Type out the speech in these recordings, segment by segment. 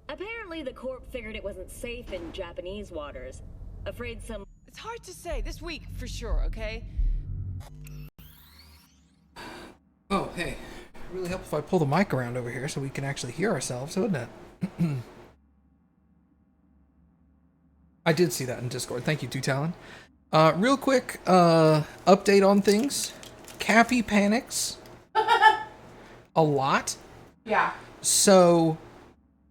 Apparently the Corp figured it wasn't safe in Japanese waters. Afraid some... It's hard to say. This week, for sure, okay? Oh, hey. It really help if I pull the mic around over here so we can actually hear ourselves, wouldn't it? I did see that in Discord. Thank you, Two Talon. Real quick, update on things. Kappy panics a lot. Yeah. So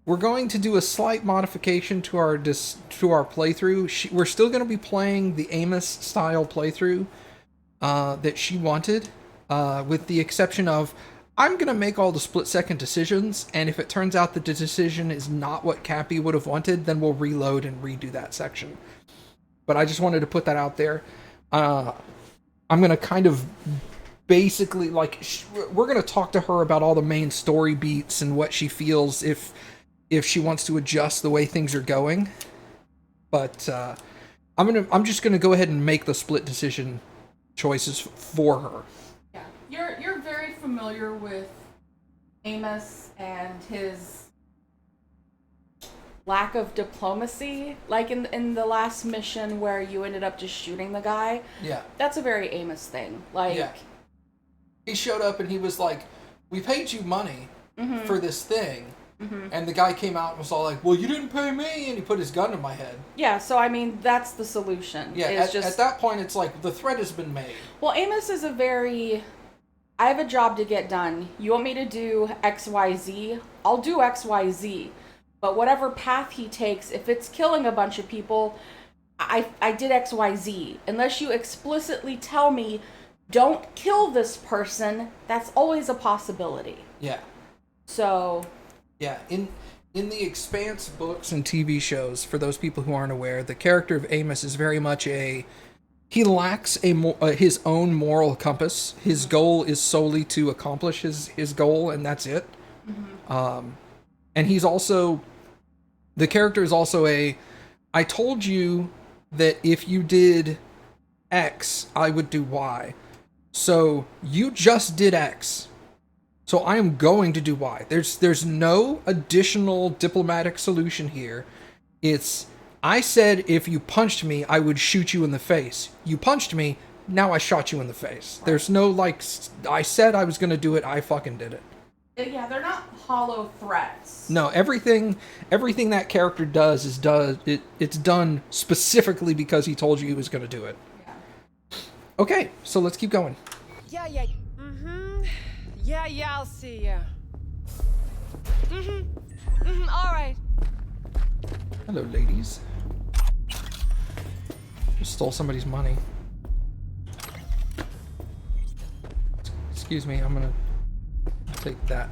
we're going to do a slight modification to our playthrough. We're still going to be playing the Amos style playthrough that she wanted, with the exception of I'm going to make all the split-second decisions, and if it turns out that the decision is not what Kappy would have wanted, then we'll reload and redo that section. But I just wanted to put that out there. I'm going to kind of basically, like, we're going to talk to her about all the main story beats and what she feels if she wants to adjust the way things are going. But I'm just going to go ahead and make the split decision choices for her. Yeah. You're very familiar with Amos and his lack of diplomacy, like in the last mission where you ended up just shooting the guy. Yeah. That's a very Amos thing. Like, yeah. He showed up and he was like, we paid you money for this thing. Mm-hmm. And the guy came out and was all like, well, you didn't pay me, and he put his gun to my head. Yeah, so I mean, that's the solution. Yeah, at that point, it's like, the threat has been made. Well, Amos is I have a job to get done. You want me to do XYZ? I'll do XYZ. But whatever path he takes, if it's killing a bunch of people, I did XYZ. Unless you explicitly tell me, don't kill this person, that's always a possibility. Yeah. So... Yeah, in the Expanse books and TV shows, for those people who aren't aware, the character of Amos is very much he lacks his own moral compass. His goal is solely to accomplish his goal, and that's it. Mm-hmm. And he's also, the character is also I told you that if you did X, I would do Y. So you just did X. So I am going to do Y. There's no additional diplomatic solution here. I said if you punched me, I would shoot you in the face. You punched me, now I shot you in the face. There's no, like, I said I was going to do it, I fucking did it. Yeah, they're not hollow threats. No, everything that character does it's done specifically because he told you he was going to do it. Yeah. Okay, so let's keep going. Yeah. Yeah, I'll see ya. All right. Hello, ladies. Just stole somebody's money. Excuse me, I'm gonna take that.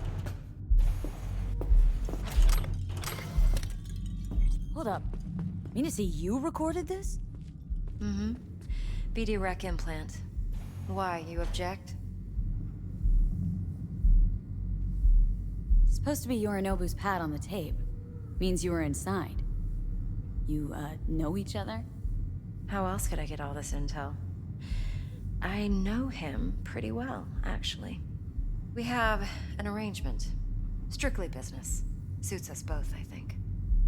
Hold up. Mean to say you recorded this? BD rec implant. Why, you object? Supposed to be Yorinobu's pad on the tape. Means you were inside. You, know each other? How else could I get all this intel? I know him pretty well, actually. We have an arrangement. Strictly business. Suits us both, I think.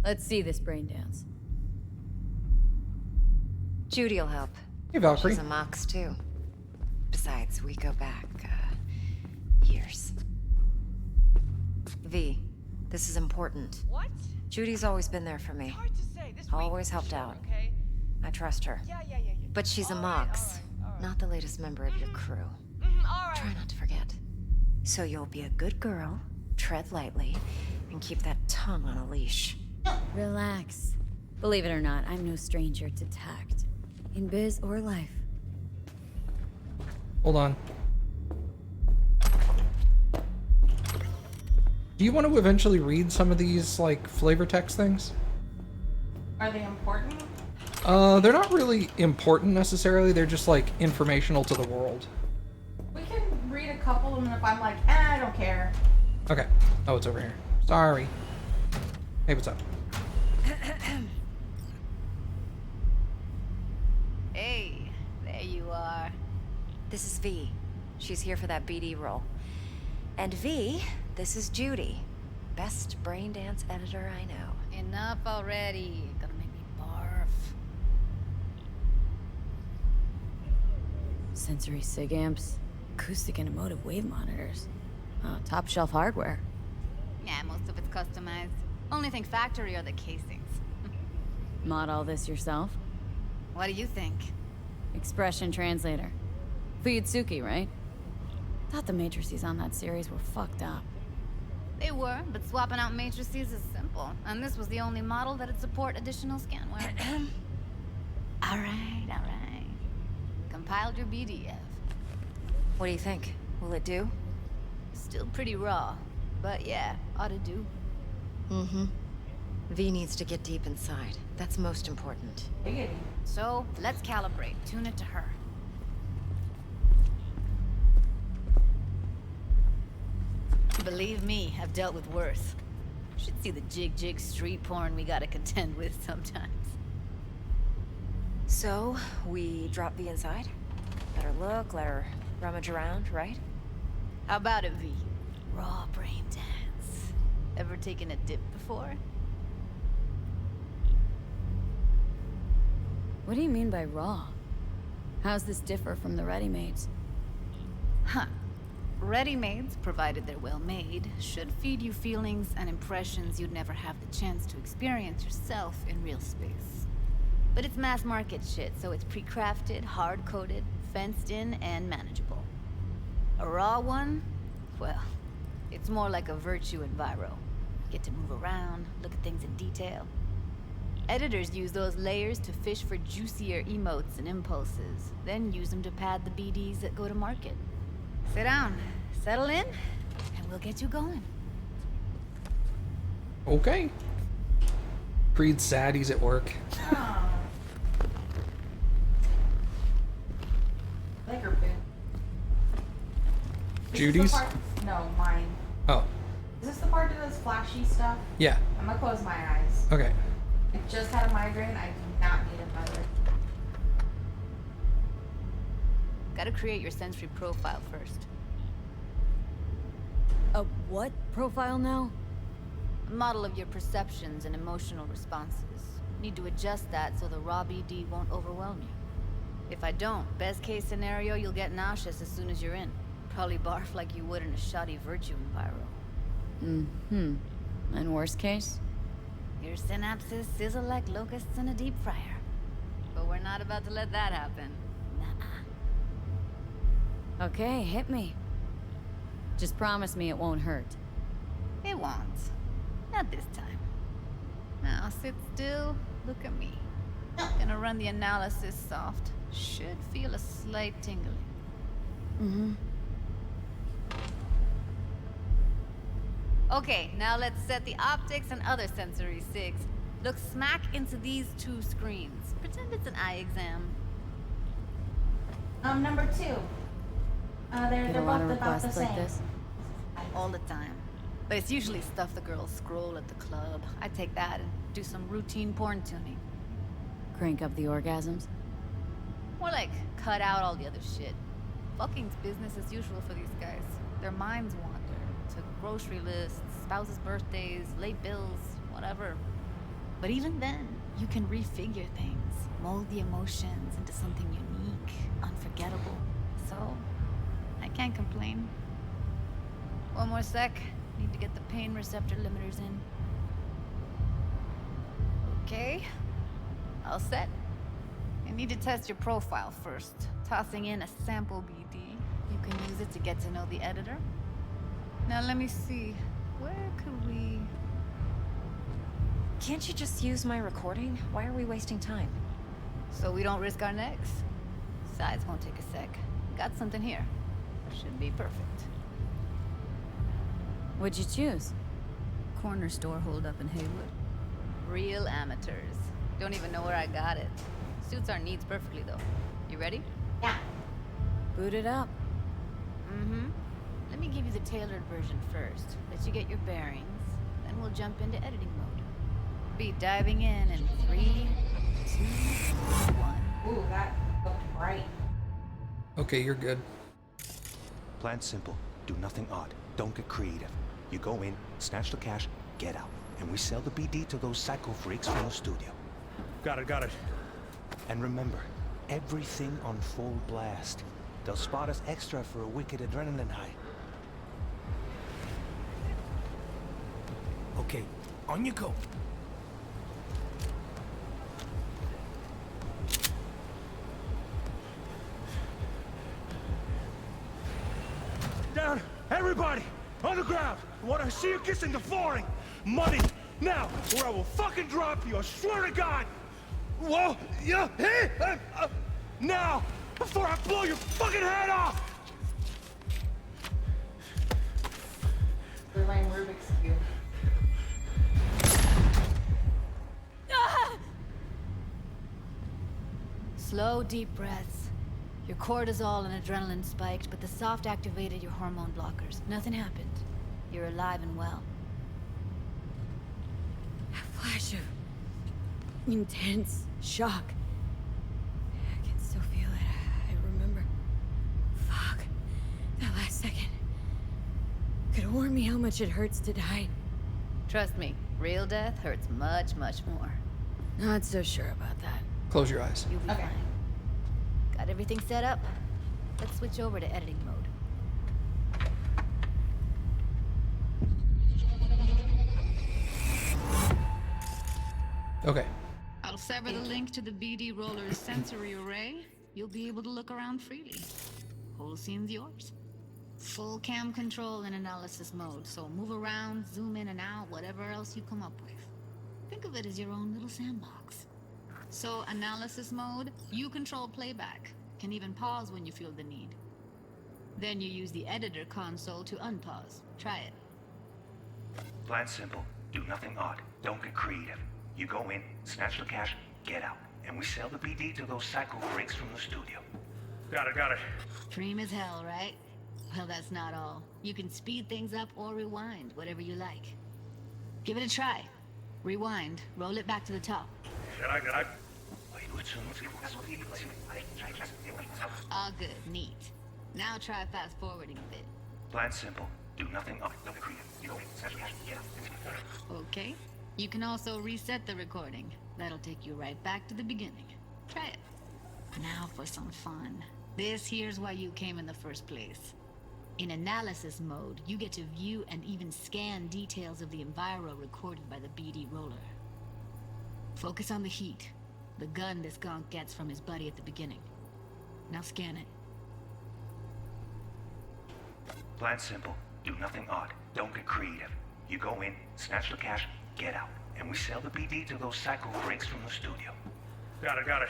Let's see this brain dance. Judy'll help. Hey, Valkyrie. She's a Mox, too. Besides, we go back, years. V, this is important. What? Judy's always been there for me. It's hard to say. This Always week, helped sure, out. Okay? I trust her. Yeah. But she's a All Mox, right. not the latest member of your crew. All right. Try not to forget. So you'll be a good girl, tread lightly, and keep that tongue on a leash. Relax. Believe it or not, I'm no stranger to tact. In biz or life. Hold on. Do you want to eventually read some of these, like, flavor text things? Are they important? They're not really important necessarily. They're just, like, informational to the world. We can read a couple, and if I'm like, I don't care. Okay. Oh, it's over here. Sorry. Hey, what's up? Hey, there you are. This is V. She's here for that BD role. And V, this is Judy. best brain dance editor I know. Enough already. Gonna make me barf. Sensory sig amps, acoustic and emotive wave monitors. Top shelf hardware. Yeah, most of it's customized. Only thing factory are the casings. Mod all this yourself? What do you think? Expression translator. Fuyutsuki, right? Thought the matrices on that series were fucked up. They were, but swapping out matrices is simple. And this was the only model that'd support additional scanware. Alright. Compiled your BDF. What do you think? Will it do? Still pretty raw. But yeah, ought to do. Mm-hmm. V needs to get deep inside. That's most important. So, let's calibrate. Tune it to her. Believe me, I've dealt with worse. Should see the jig street porn we gotta contend with sometimes. So, we drop V inside? Let her look, let her rummage around, right? How about it, V? Raw brain dance. Ever taken a dip before? What do you mean by raw? How's this differ from the ready-mades? Huh. Ready-mades, provided they're well made, should feed you feelings and impressions you'd never have the chance to experience yourself in real space. But it's mass market shit, so it's pre-crafted, hard-coded, fenced in, and manageable. A raw one? Well, it's more like a virtue enviro. Get to move around, look at things in detail. Editors use those layers to fish for juicier emotes and impulses, then use them to pad the BDs that go to market. Sit down, settle in, and we'll get you going. Okay. Creed's sad he's at work. Like her boot. Judy's? No, mine. Oh, Is this the part that does flashy stuff? yeah. I'm gonna close my eyes. Okay. I just had a migraine. I do not need another. Gotta create your sensory profile first. A what profile now? A model of your perceptions and emotional responses. Need to adjust that so the raw BD won't overwhelm you. If I don't, best case scenario, you'll get nauseous as soon as you're in. Probably barf like you would in a shoddy virtue enviro. Mm-hmm. And worst case? Your synapses sizzle like locusts in a deep fryer. But we're not about to let that happen. Nuh-uh. Okay, hit me. Just promise me it won't hurt. It won't. Not this time. Now sit still, look at me. Gonna run the analysis soft. Should feel a slight tingling. Mm-hmm. Okay, now let's set the optics and other sensory sigs. Look smack into these two screens. Pretend it's an eye exam. Number 2. They're Get a lot both of about the requests same. like this? All the time. But it's usually stuff the girls scroll at the club. I take that and do some routine porn tuning. Crank up the orgasms? More like cut out all the other shit. Fucking's business as usual for these guys. Their minds wander to grocery lists, spouses' birthdays, late bills, whatever. But even then, you can refigure things, mold the emotions into something unique, unforgettable. So, I can't complain. One more sec. Need to get the pain receptor limiters in. Okay. All set. I need to test your profile first. Tossing in a sample BD. You can use it to get to know the editor. Now let me see. Where could we... Can't you just use my recording? Why are we wasting time? So we don't risk our necks? Size won't take a sec. Got something here. Should be perfect. What'd you choose? Corner store hold up in Haywood. Real amateurs. Don't even know where I got it. Suits our needs perfectly though. You ready? Yeah. Boot it up. Mm-hmm. Let me give you the tailored version first. Let you get your bearings. Then we'll jump into editing mode. Be diving in 3, 2, 1. Ooh, that looked bright. Okay, you're good. Plan simple. Do nothing odd. Don't get creative. You go in, snatch the cash, get out. And we sell the BD to those psycho freaks from the studio. Got it. And remember, everything on full blast. They'll spot us extra for a wicked adrenaline high. Okay, on you go. Down! Everybody! On the ground! I want to see you kissing the flooring! Money! Now! Or I will fucking drop you! I swear to God! Whoa! Yeah! Hey! Now! Before I blow your fucking head off! They're laying Rubik's Cube. Slow, deep breaths. Your cortisol and adrenaline spiked, but the soft activated your hormone blockers. Nothing happened. You're alive and well. A flash of intense shock. I can still feel it. I remember. Fuck. That last second could have warned me how much it hurts to die. Trust me, real death hurts much, much more. Not so sure about that. Close your eyes. You'll be Okay. fine. Got everything set up? Let's switch over to editing mode. Okay. I'll sever the link to the BD roller's sensory array. You'll be able to look around freely. Whole scene's yours. Full cam control in analysis mode, so move around, zoom in and out, whatever else you come up with. Think of it as your own little sandbox. So, analysis mode, you control playback. Can even pause when you feel the need. Then you use the editor console to unpause. Try it. Plan simple. Do nothing odd. Don't get creative. You go in, snatch the cash, get out. And we sell the BD to those psycho freaks from the studio. Got it. Dream as hell, right? Well, that's not all. You can speed things up or rewind, whatever you like. Give it a try. Rewind, roll it back to the top. All good, neat. Now try fast forwarding a bit. Plan simple. Do nothing odd. Don't get creative. You go in, snatch the cash, get out. Okay. You can also reset the recording. That'll take you right back to the beginning. Try it. Now for some fun. This here's why you came in the first place. In analysis mode, you get to view and even scan details of the enviro recorded by the BD roller. Focus on the heat, the gun this gonk gets from his buddy at the beginning. Now scan it. Plan simple. Do nothing odd. Don't get creative. You go in, snatch the cash, get out. And we sell the BD to those psycho freaks from the studio. Got it.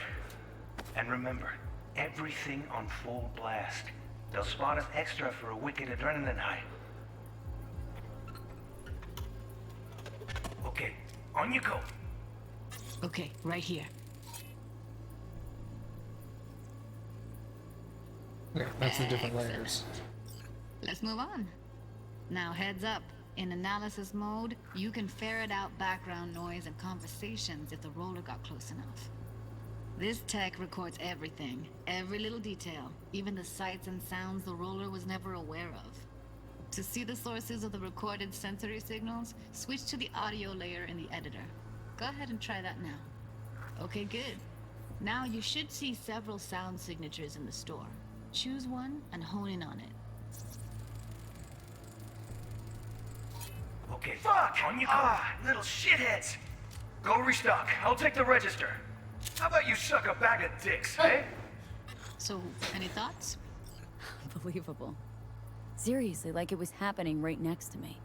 And remember, everything on full blast. They'll spot us extra for a wicked adrenaline high. Okay, on you go. Okay, right here. Okay, that's the different layers. Let's move on. Now heads up. In analysis mode, you can ferret out background noise and conversations if the roller got close enough. This tech records everything, every little detail, even the sights and sounds the roller was never aware of. To see the sources of the recorded sensory signals, switch to the audio layer in the editor. Go ahead and try that now. Okay, good. Now you should see several sound signatures in the store. Choose one and hone in on it. Okay, fuck! On you go! Little shitheads! Go restock. I'll take the register. How about you suck a bag of dicks, eh? So, any thoughts? Unbelievable. Seriously, like it was happening right next to me.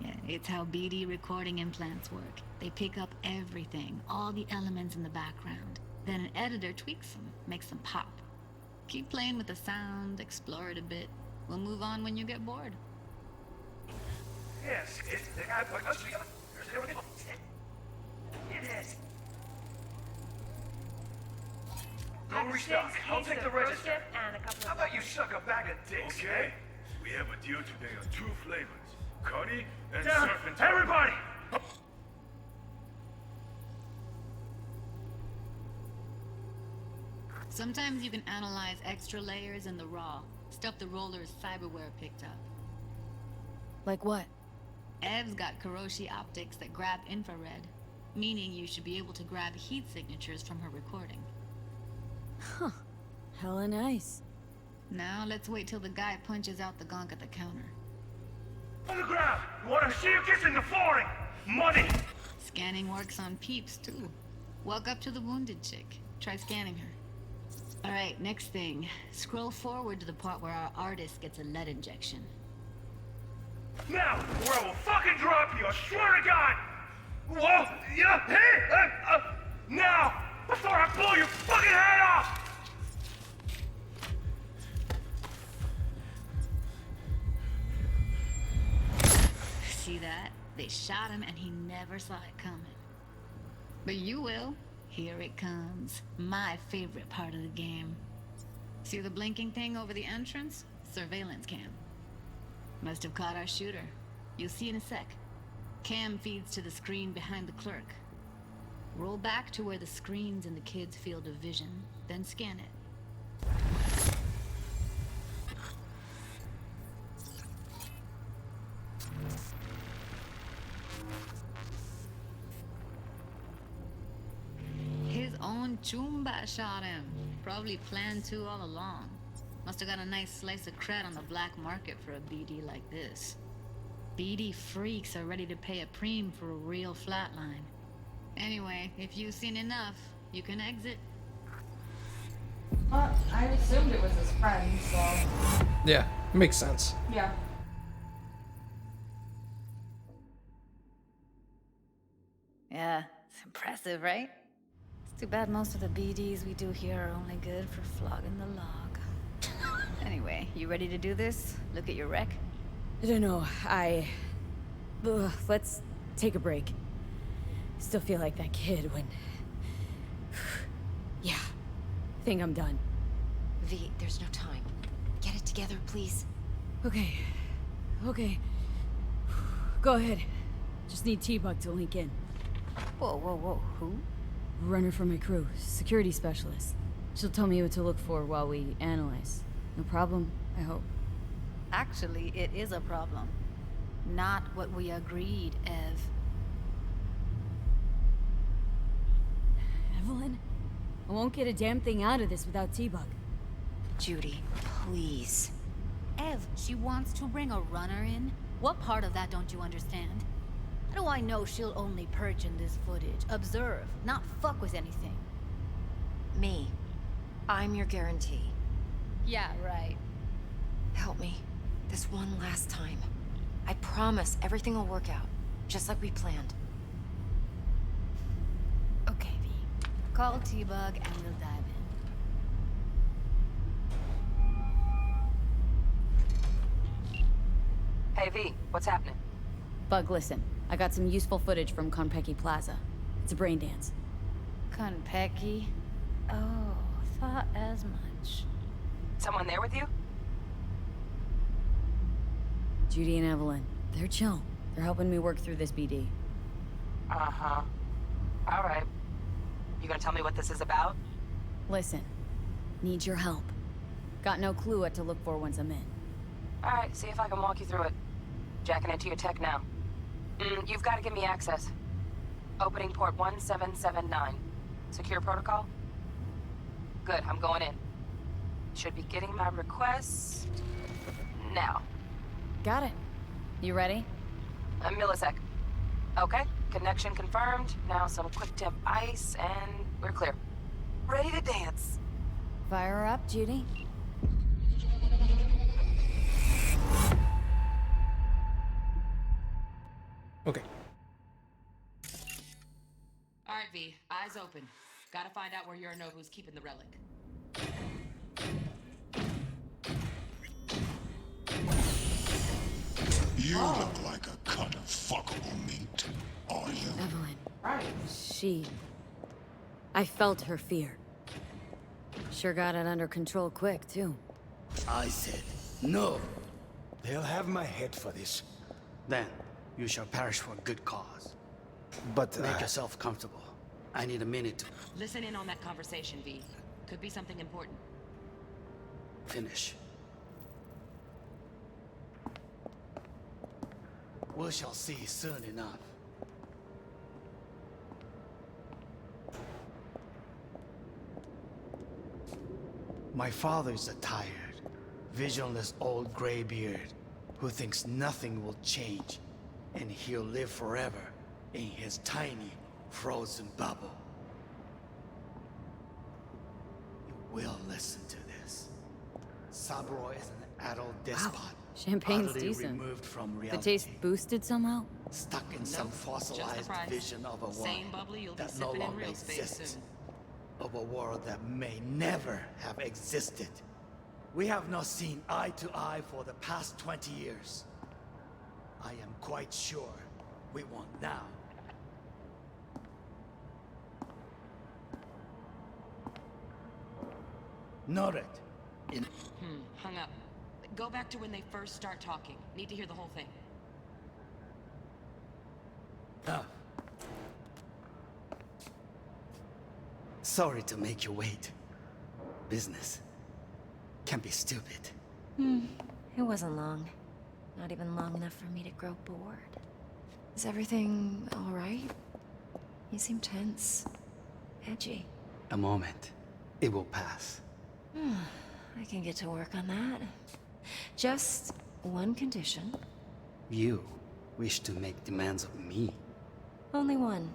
Yeah, it's how BD recording implants work. They pick up everything, all the elements in the background. Then an editor tweaks them, makes them pop. Keep playing with the sound, explore it a bit. We'll move on when you get bored. Yes, it is. Go restock. I'll take the register. How about you suck a bag of dicks, Okay. We have a deal today on 2 flavors. Cuddy and Down! surf and turf. Everybody! Sometimes you can analyze extra layers in the raw, stuff the roller's cyberware picked up. Like what? Ev's got Kiroshi optics that grab infrared, meaning you should be able to grab heat signatures from her recording. Huh. Hella nice. Now let's wait till the guy punches out the gonk at the counter. On the ground! You wanna see you kissing the flooring? Money! Scanning works on peeps, too. Walk up to the wounded chick. Try scanning her. Alright, next thing. Scroll forward to the part where our artist gets a lead injection. Now, or I will fucking drop you, I swear to God! Whoa! Yeah! Hey! Now! Before I blow your fucking head off! See that? They shot him and he never saw it coming. But you will. Here it comes. My favorite part of the game. See the blinking thing over the entrance? Surveillance cam. Must have caught our shooter. You'll see in a sec. Cam feeds to the screen behind the clerk. Roll back to where the screen's in the kid's field of vision, then scan it. His own Chumba shot him. Probably planned to all along. Must have got a nice slice of cred on the black market for a BD like this. BD freaks are ready to pay a preem for a real flatline. Anyway, if you've seen enough, you can exit. Well, I assumed it was his friend, so... Yeah, makes sense. Yeah. Yeah, it's impressive, right? It's too bad most of the BDs we do here are only good for flogging the log. Anyway, you ready to do this? Look at your wreck? I don't know. Let's take a break. Still feel like that kid when... Yeah. Think I'm done. V, there's no time. Get it together, please. Okay. Go ahead. Just need T-Bug to link in. Whoa. Who? Runner for my crew. Security specialist. She'll tell me what to look for while we analyze. No problem, I hope. Actually, it is a problem. Not what we agreed, Ev. Evelyn? I won't get a damn thing out of this without T-Bug. Judy, please. Ev, she wants to bring a runner in? What part of that don't you understand? How do I know she'll only perch in this footage, observe, not fuck with anything? Me. I'm your guarantee. Yeah, right. Help me. This one last time. I promise everything will work out, just like we planned. Okay, V. Call T-Bug and we'll dive in. Hey, V, what's happening? Bug, listen. I got some useful footage from Konpeki Plaza. It's a brain dance. Konpeki? Oh, thought as much. Someone there with you? Judy and Evelyn. They're chill. They're helping me work through this BD. Uh-huh. All right. You gonna tell me what this is about? Listen. Need your help. Got no clue what to look for once I'm in. All right, see if I can walk you through it. Jacking into your tech now. You've got to give me access. Opening port 1779. Secure protocol? Good, I'm going in. Should be getting my request now. Got it. You ready? A millisec. Okay, connection confirmed. Now some quick temp ice, and we're clear. Ready to dance. Fire her up, Judy. Okay. All right, V. Eyes open. Gotta find out where Yorinobu's keeping the relic. You look like a cut of fuckable meat, are you? Evelyn. Right. I felt her fear. Sure got it under control quick, too. I said no. They'll have my head for this. Then you shall perish for a good cause. But make yourself comfortable. I need a minute to Listen in on that conversation, V. Could be something important. finish. We shall see soon enough. My father is a tired, visionless old graybeard who thinks nothing will change, and he'll live forever in his tiny, frozen bubble. You will listen to this. Saburo is an adult despot. Champagne's utterly decent. removed from The reality. taste boosted somehow? Stuck in some Nope, just the fossilized price. vision of a world Same bubbly you'll be that no sipping in longer real space exists. soon. Of a world that may never have existed. We have not seen eye to eye for the past 20 years. I am quite sure we won't now. Noted. Hung up. Go back to when they first start talking. Need to hear the whole thing. Ah. Sorry to make you wait. Business can be stupid. It wasn't long. Not even long enough for me to grow bored. Is everything all right? You seem tense. Edgy. A moment. It will pass. I can get to work on that. Just one condition. You wish to make demands of me. Only one.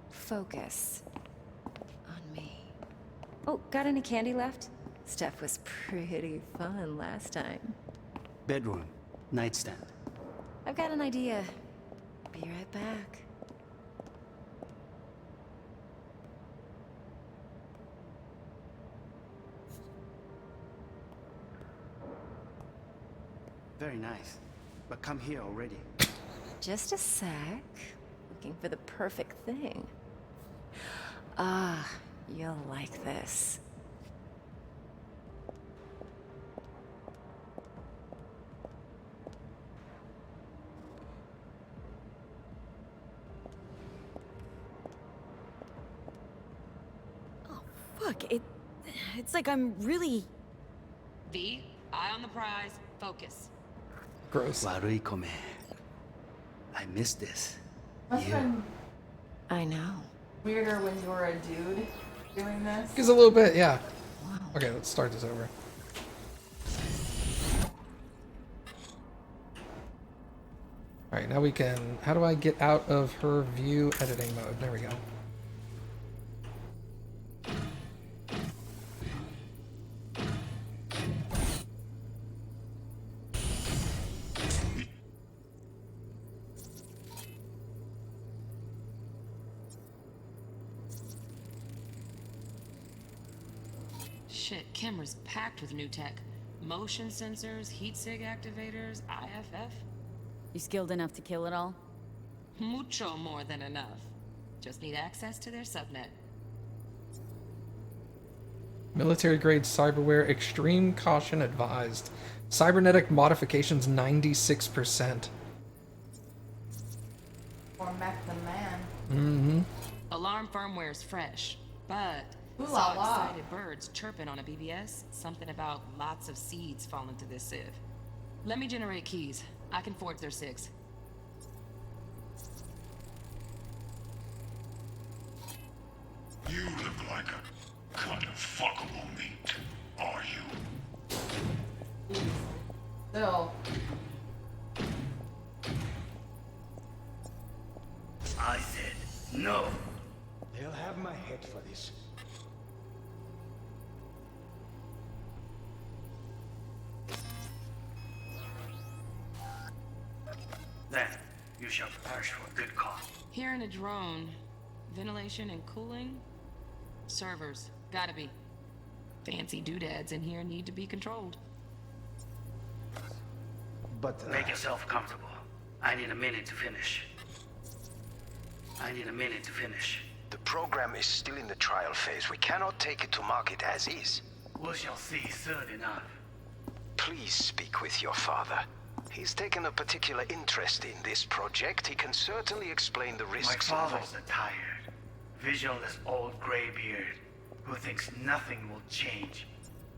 Focus on me. Oh, got any candy left? Stuff was pretty fun last time. Bedroom. Nightstand. I've got an idea. Be right back. Very nice. But come here already. Just a sec. Looking for the perfect thing. Ah, you'll like this. Fuck, it's like I'm really... V, eye on the prize, focus. Gross. Warui kome. I miss this. Must have been I know. weirder when you were a dude doing this. Gives a little bit, yeah. Okay, let's start this over. Alright, now we can... How do I get out of her view editing mode? There we go. Shit, camera's packed with new tech. Motion sensors, heat sig activators, IFF. You skilled enough to kill it all? Mucho more than enough. Just need access to their subnet. Military-grade cyberware, extreme caution advised. Cybernetic modifications 96%. Or Mech the Man. Mm-hmm. Alarm firmware's fresh, but Ooh saw la la. excited birds chirping on a BBS. Something about lots of seeds falling to this sieve. Let me generate keys. I can forge their SIGs. You look like a kind of fuckable meat, are you? Still. I said no. They'll have my head for this. Then you shall perish for a good cause. Here in a drone, ventilation and cooling? Servers, gotta be. Fancy doodads in here need to be controlled. But Make yourself comfortable. I need a minute to finish. The program is still in the trial phase. We cannot take it to market as is. We shall see soon enough. Please speak with your father. He's taken a particular interest in this project. He can certainly explain the My risks father's involved. a tired, visionless old graybeard who thinks nothing will change,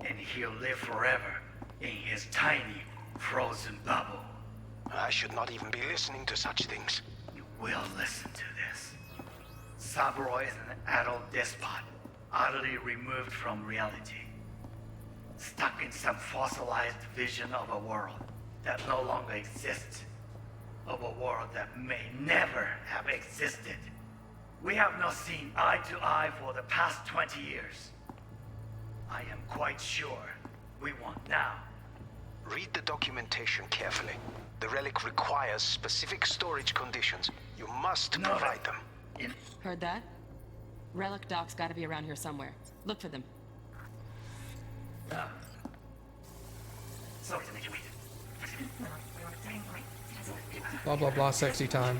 and he'll live forever in his tiny, frozen bubble. I should not even be listening to such things. You will listen to this. Saburo is an adult despot, utterly removed from reality. Stuck in some fossilized vision of a world that no longer exists. Of a world that may never have existed. We have not seen eye to eye for the past 20 years. I am quite sure we want now. Read the documentation carefully. The relic requires specific storage conditions. You must provide them. Heard that? Relic docs gotta be around here somewhere. Look for them. Sorry to make you wait. Blah blah blah, sexy time.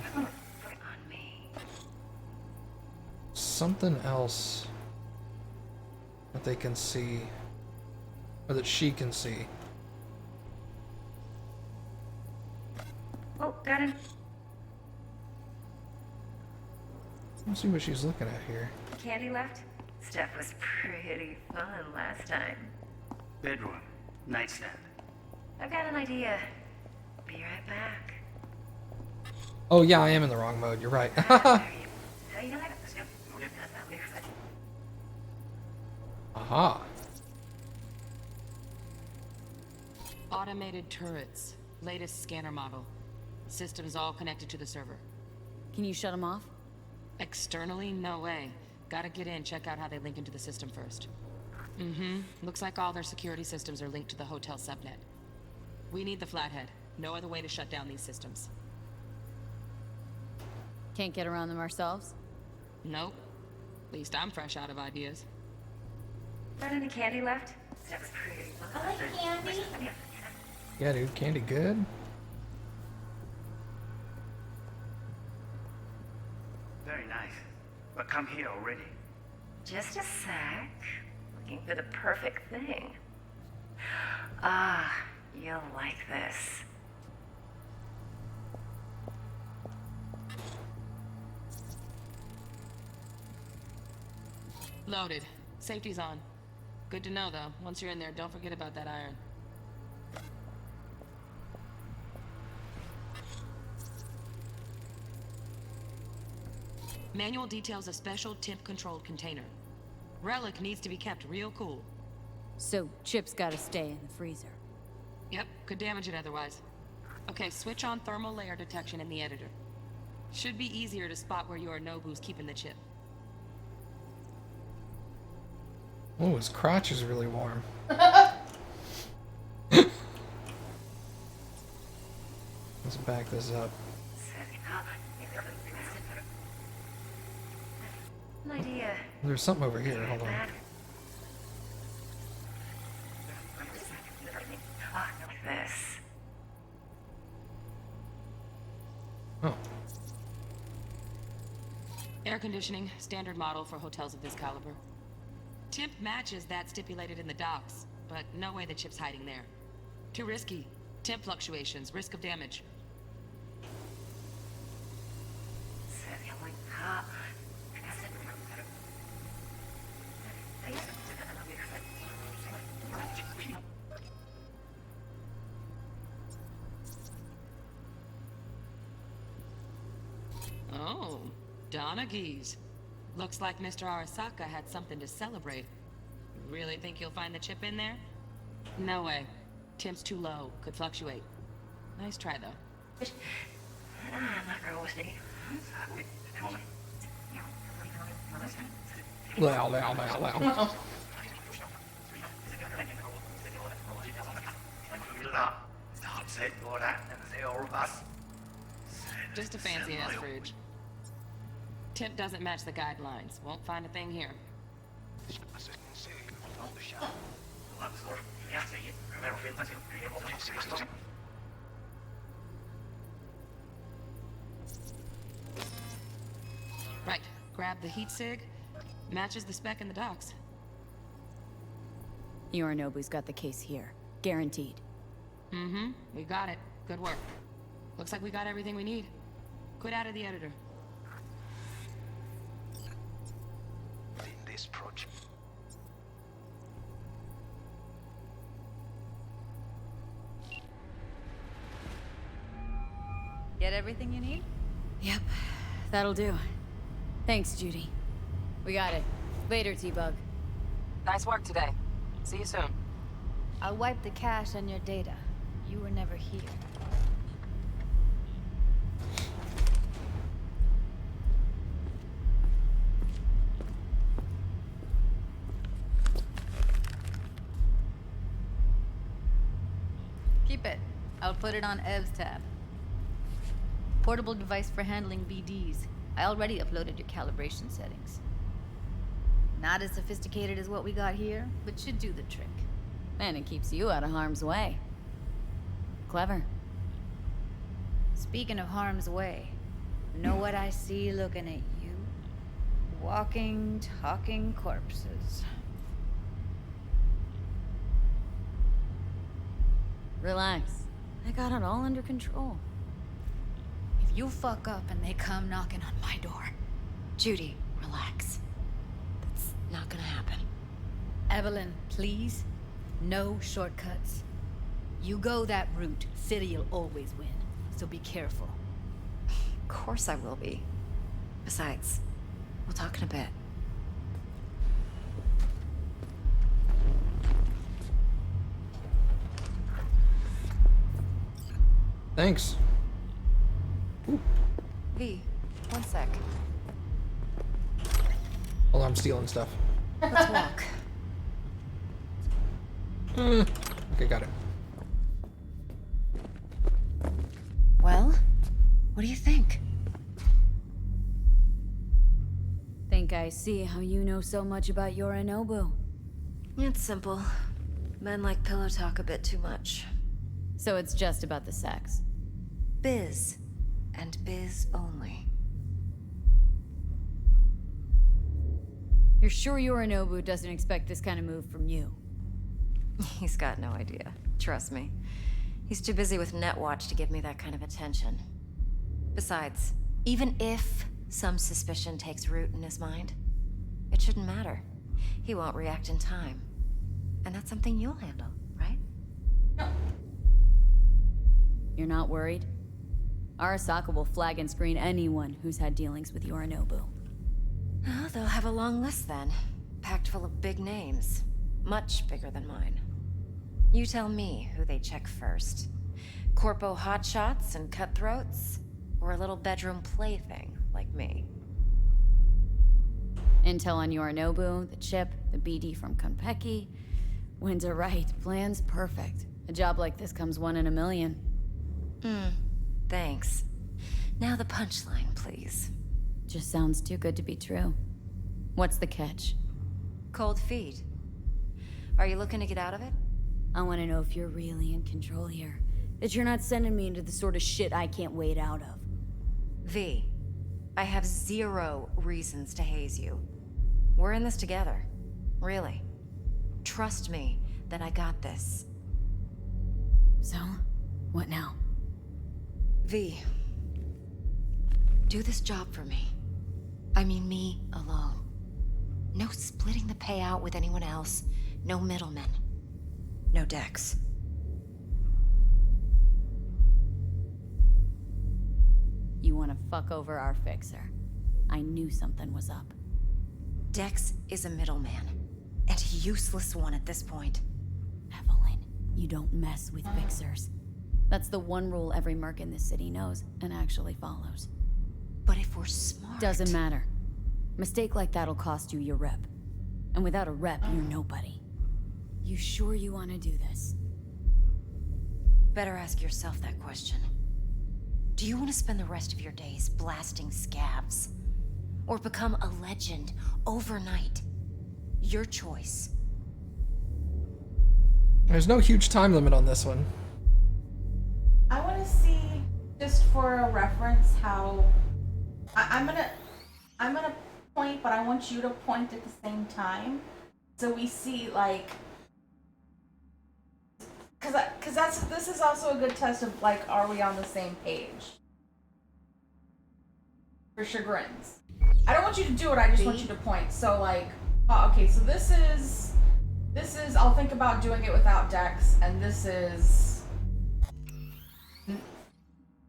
Something else that they can see, or that she can see. Oh, got him. Let's see what she's looking at here. Candy left? Stuff was pretty fun last time. Bedroom, nightstand. I've got an idea. Be right back. Oh yeah, I am in the wrong mode. You're right. Aha. Automated turrets. Latest scanner model. Systems all connected to the server. Can you shut them off? Externally, no way. Gotta get in, check out how they link into the system first. Looks like all their security systems are linked to the hotel subnet. We need the flathead. No other way to shut down these systems. Can't get around them ourselves? Nope. At least I'm fresh out of ideas. Got any candy left? Stuff was pretty fun. I like candy. Yeah, dude, candy good. Very nice. But come here already. Just a sec. Looking for the perfect thing. Ah, you'll like this. Loaded. Safety's on. Good to know, though. Once you're in there, don't forget about that iron. Manual details a special temp-controlled container. Relic needs to be kept real cool. So, Chip's gotta stay in the freezer. Yep, could damage it otherwise. Okay, switch on thermal layer detection in the editor. Should be easier to spot where Yorinobu's keeping the chip. Oh, his crotch is really warm. Let's back this up. An idea. There's something over here. Hold on. Like this. Oh. Air conditioning, standard model for hotels of this caliber. Temp matches that stipulated in the docs, but no way the chip's hiding there. Too risky. Temp fluctuations, risk of damage. Oh, Donaghys. Looks like Mr. Arasaka had something to celebrate. Really think you'll find the chip in there? No way. Temp's too low. Could fluctuate. Nice try, though. Loud, loud, loud, loud. Just a fancy-ass fridge. Temp doesn't match the guidelines. Won't find a thing here. Right. Grab the heat sig. Matches the spec in the docs. Yorinobu's got the case here. Guaranteed. We got it. Good work. Looks like we got everything we need. Quit out of the editor. In this project. Get everything you need? Yep, that'll do. Thanks, Judy. We got it. Later, T-Bug. Nice work today. See you soon. I'll wipe the cache on your data. You were never here. Keep it. I'll put it on Ev's tab. Portable device for handling BDs. I already uploaded your calibration settings. Not as sophisticated as what we got here, but should do the trick. And it keeps you out of harm's way. Clever. Speaking of harm's way, know what I see looking at you? Walking, talking corpses. Relax. I got it all under control. If you fuck up and they come knocking on my door. Judy, relax. That's not gonna happen. Evelyn, please. No shortcuts. You go that route, City'll always win. So be careful. Of course I will be. Besides, we'll talk in a bit. Thanks. V, one sec. Hold on, I'm stealing stuff. Let's walk. Okay, got it. Well, what do you think? Think I see how you know so much about Yorinobu. It's simple. Men like pillow talk a bit too much. So it's just about the sex. Biz. And biz only. You're sure Yorinobu doesn't expect this kind of move from you? He's got no idea. Trust me. He's too busy with Netwatch to give me that kind of attention. Besides, even if some suspicion takes root in his mind, it shouldn't matter. He won't react in time. And that's something you'll handle, right? No. You're not worried? Arasaka will flag and screen anyone who's had dealings with Yorinobu. Oh, they'll have a long list then. Packed full of big names. Much bigger than mine. You tell me who they check first. Corpo hotshots and cutthroats? Or a little bedroom plaything like me? Intel on Yorinobu, the chip, the BD from Kappy. Winter right, plan's perfect. A job like this comes one in a million. Thanks. Now the punchline, please. Just sounds too good to be true. What's the catch? Cold feet. Are you looking to get out of it? I want to know if you're really in control here. That you're not sending me into the sort of shit I can't wade out of. V, I have 0 reasons to haze you. We're in this together. Really. Trust me that I got this. So, what now? V, do this job for me. I mean me alone. No splitting the payout with anyone else. No middlemen. No Dex. You want to fuck over our fixer. I knew something was up. Dex is a middleman. And a useless one at this point. Evelyn, you don't mess with fixers. That's the one rule every merc in this city knows and actually follows. But if we're smart... Doesn't matter. Mistake like that'll cost you your rep. And without a rep, you're nobody. You sure you want to do this? Better ask yourself that question. Do you want to spend the rest of your days blasting scabs? Or become a legend overnight? Your choice. There's no huge time limit on this one. I want to see, just for a reference, how I'm gonna point, but I want you to point at the same time, so we see like, cause this is also a good test of like, are we on the same page? For chagrins. I don't want you to do it. I just want you to point. So like, okay, so this is. I'll think about doing it without Dex, and this is.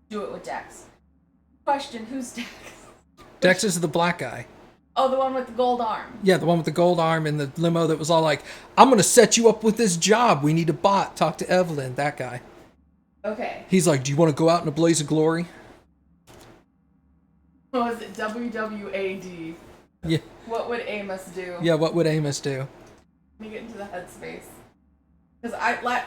do it with Dex. Question, who's Dex? Dex is the black guy. Oh, the one with the gold arm. Yeah, the one with the gold arm in the limo that was all like, I'm going to set you up with this job. We need a bot. Talk to Evelyn. That guy. Okay. He's like, do you want to go out in a blaze of glory? What was it? WWAD. Yeah. What would Amos do? Yeah, what would Amos do? Let me get into the headspace. Because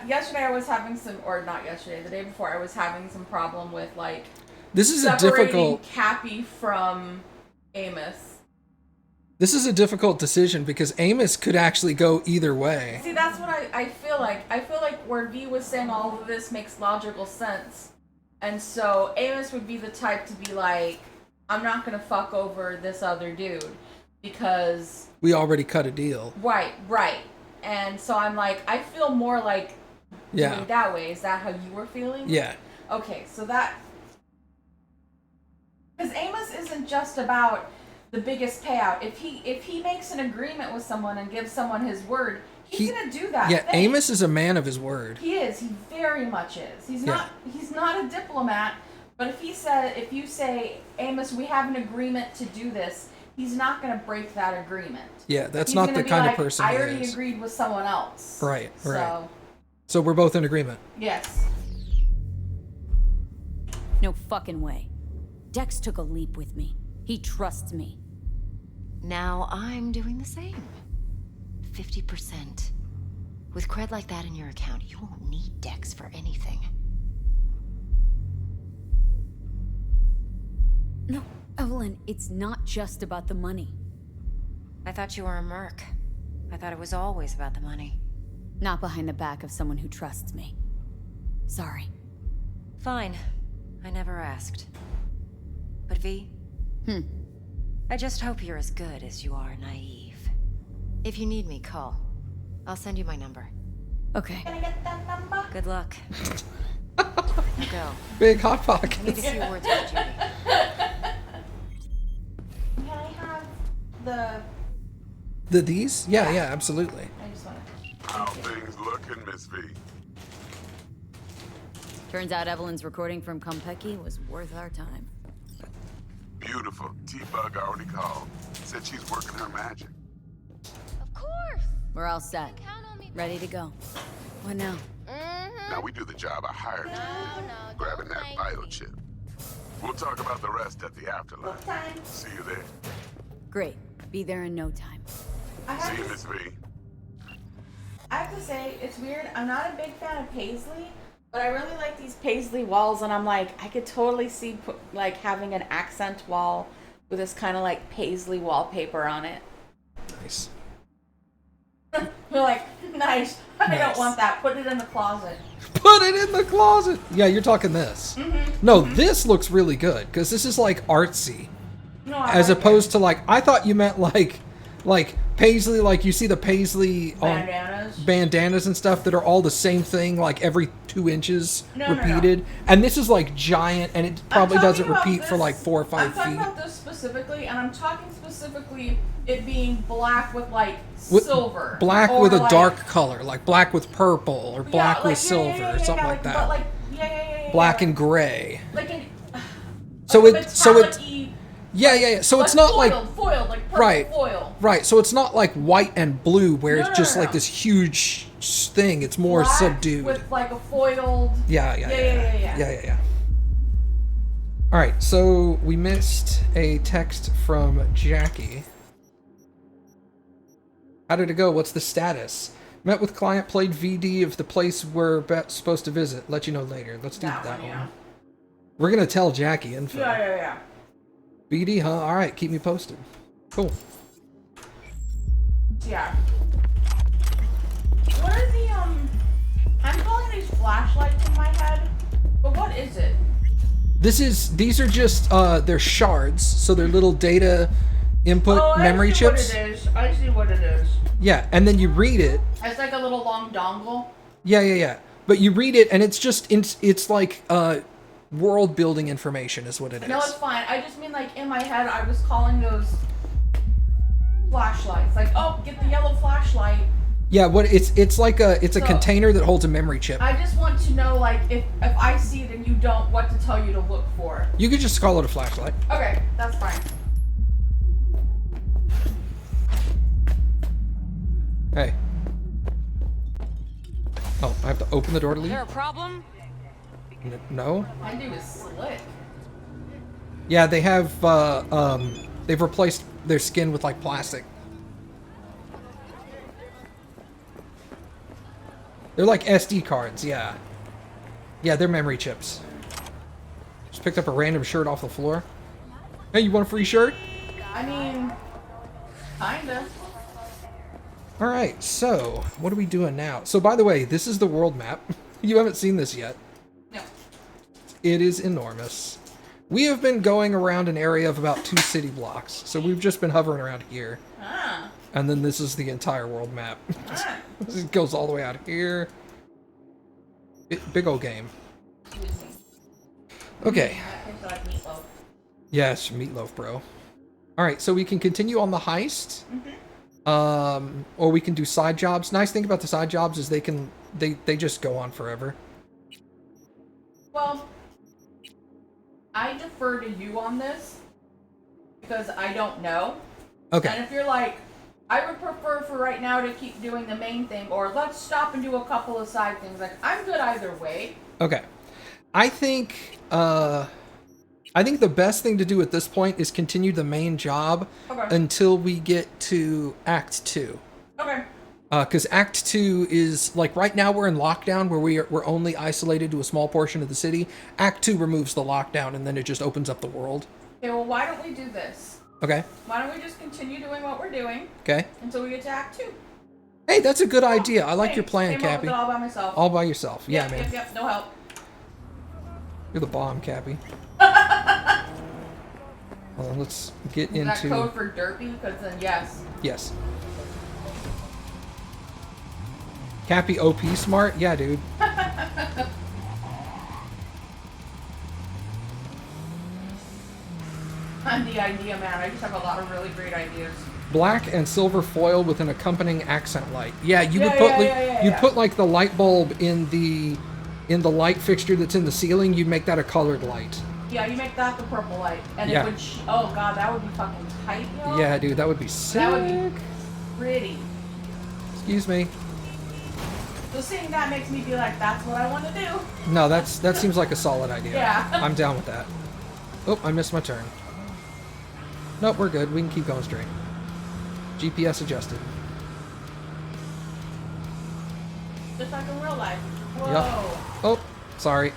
yesterday I was having some, or not yesterday, the day before I was having some problem with, like, This is separating Kappy from Amos. This is a difficult decision because Amos could actually go either way. See, that's what I feel like. I feel like where V was saying all of this makes logical sense. And so Amos would be the type to be like, I'm not going to fuck over this other dude because... We already cut a deal. Right. And so I'm like, I feel more like doing that way. Is that how you were feeling? Yeah. Okay, so that... Because Amos isn't just about the biggest payout. If he makes an agreement with someone and gives someone his word, he's gonna do that. Yeah, thing. Amos is a man of his word. He is. He very much is. He's not a diplomat. But if you say, Amos, we have an agreement to do this, he's not gonna break that agreement. Yeah, that's he's not the kind of person I he already is. agreed with someone else. Right. So we're both in agreement. Yes. No fucking way. Dex took a leap with me. He trusts me. Now I'm doing the same. 50%. With cred like that in your account, you won't need Dex for anything. No, Evelyn, it's not just about the money. I thought you were a merc. I thought it was always about the money. Not behind the back of someone who trusts me. Sorry. Fine. I never asked. But V? I just hope you're as good as you are naive. If you need me, call. I'll send you my number. Okay. Can I get that number? Good luck. Now go. Big hot pockets. I need a few words with Judy. Can I have These? Yeah, absolutely. I just want to... How things looking, Miss V? Turns out Evelyn's recording from Kappy was worth our time. Beautiful. T-Bug already called. Said she's working her magic. Of course. We're all set. Count on me. Ready to go. What now? Now we do the job I hired you to do. No, Grabbing don't that thank biochip. We'll talk about the rest at the afterlife. Time. See you there. Great. Be there in no time. See you, Miss V. I have to say, it's weird. I'm not a big fan of paisley, but I really like these paisley walls, and I'm like, I could totally see like having an accent wall with this kind of like paisley wallpaper on it. Nice. You're like, nice. I don't want that. Put it in the closet. Put it in the closet. Yeah, you're talking this. No, this looks really good because this is like artsy, No, I as like opposed to like I thought you meant like paisley, like you see the paisley bandanas and stuff that are all the same thing, like every 2 inches repeated. And this is like giant, and it probably doesn't repeat for like 4 or 5 I'm talking feet. about this specifically, and I'm talking specifically it being black with like silver, Black or with a like, dark color, like black with purple or black with silver or something like that. But like, Black and gray. Like an, So like it, so it, metallic-y, yeah. So like it's not foiled, like purple right, foil. right. So it's not like white and blue where No, it's no, just no, like no. this huge thing. It's more Black subdued. with like a foiled. Yeah. All right, so we missed a text from Jackie. How did it go? What's the status? Met with client, played VD of the place we're supposed to visit. Let you know later. Let's do that one. Yeah. We're gonna tell Jackie info. Yeah. VD, huh? All right, keep me posted. Cool. Yeah. What are the I'm calling these flashlights in my head, but what is it? These are just they're shards, so they're little data input memory chips. I see what it is. Yeah, and then you read it. It's like a little long dongle. Yeah. But you read it, and it's just it's like world building information is what it is. No, it's fine. I just mean like in my head, I was calling those flashlights. Like, oh, get the yellow flashlight. Yeah, what it's like a So- container that holds a memory chip. I just want to know, like, if I see it and you don't, what to tell you to look for. You could just call it a flashlight. Okay, that's fine. Hey. Oh, I have to open the door to Is leave? there a problem? No? My dude is slick. Yeah, they have, they've replaced their skin with, like, plastic. They're like SD cards, yeah. Yeah, they're memory chips. Just picked up a random shirt off the floor. Hey, you want a free shirt? I mean, kinda. Alright, so, what are we doing now? So, by the way, this is the world map. You haven't seen this yet. No. It is enormous. We have been going around an area of about 2 city blocks, so we've just been hovering around here. Ah. And then this is the entire world map. It goes all the way out here. Big old game. Okay. Yes, meatloaf, bro. Alright, so we can continue on the heist. Or we can do side jobs. Nice thing about the side jobs is they just go on forever. Well, I defer to you on this because I don't know. Okay. And if you're like, I would prefer for right now to keep doing the main thing, or let's stop and do a couple of side things. Like, I'm good either way. Okay. I think the best thing to do at this point is continue the main job until we get to Act 2. Okay. Because Act 2 is, like, right now we're in lockdown where we're only isolated to a small portion of the city. Act 2 removes the lockdown and then it just opens up the world. Okay, well, why don't we do this? Okay. Why don't we just continue doing what we're doing? Okay. Until we get to Act 2. Hey, that's a good idea. I like your Thanks. plan, Came up with Kappy. it all by myself. All by yourself. Yeah, Yep, man. Yep, no help. You're the bomb, Kappy. Well, let's get Is that into... code for derpy? Because then yes. Yes. Kappy OP smart? Yeah, dude. I'm the idea man. I just have a lot of really great ideas. Black and silver foil with an accompanying accent light. Yeah, you Yeah, could put yeah, you'd yeah. put like the light bulb in the light fixture that's in the ceiling. You'd make that a colored light. Yeah, you make that the purple light, and Yeah. it would. Oh god, that would be fucking tight, yo. Yeah, dude, that would be sick. That would be pretty. Excuse me. So seeing that makes me be like, that's what I want to do. No, that seems like a solid idea. Yeah. I'm down with that. Oh, I missed my turn. Nope, we're good. We can keep going straight. GPS adjusted. Just like in real life. Whoa. Yep. Oh, sorry.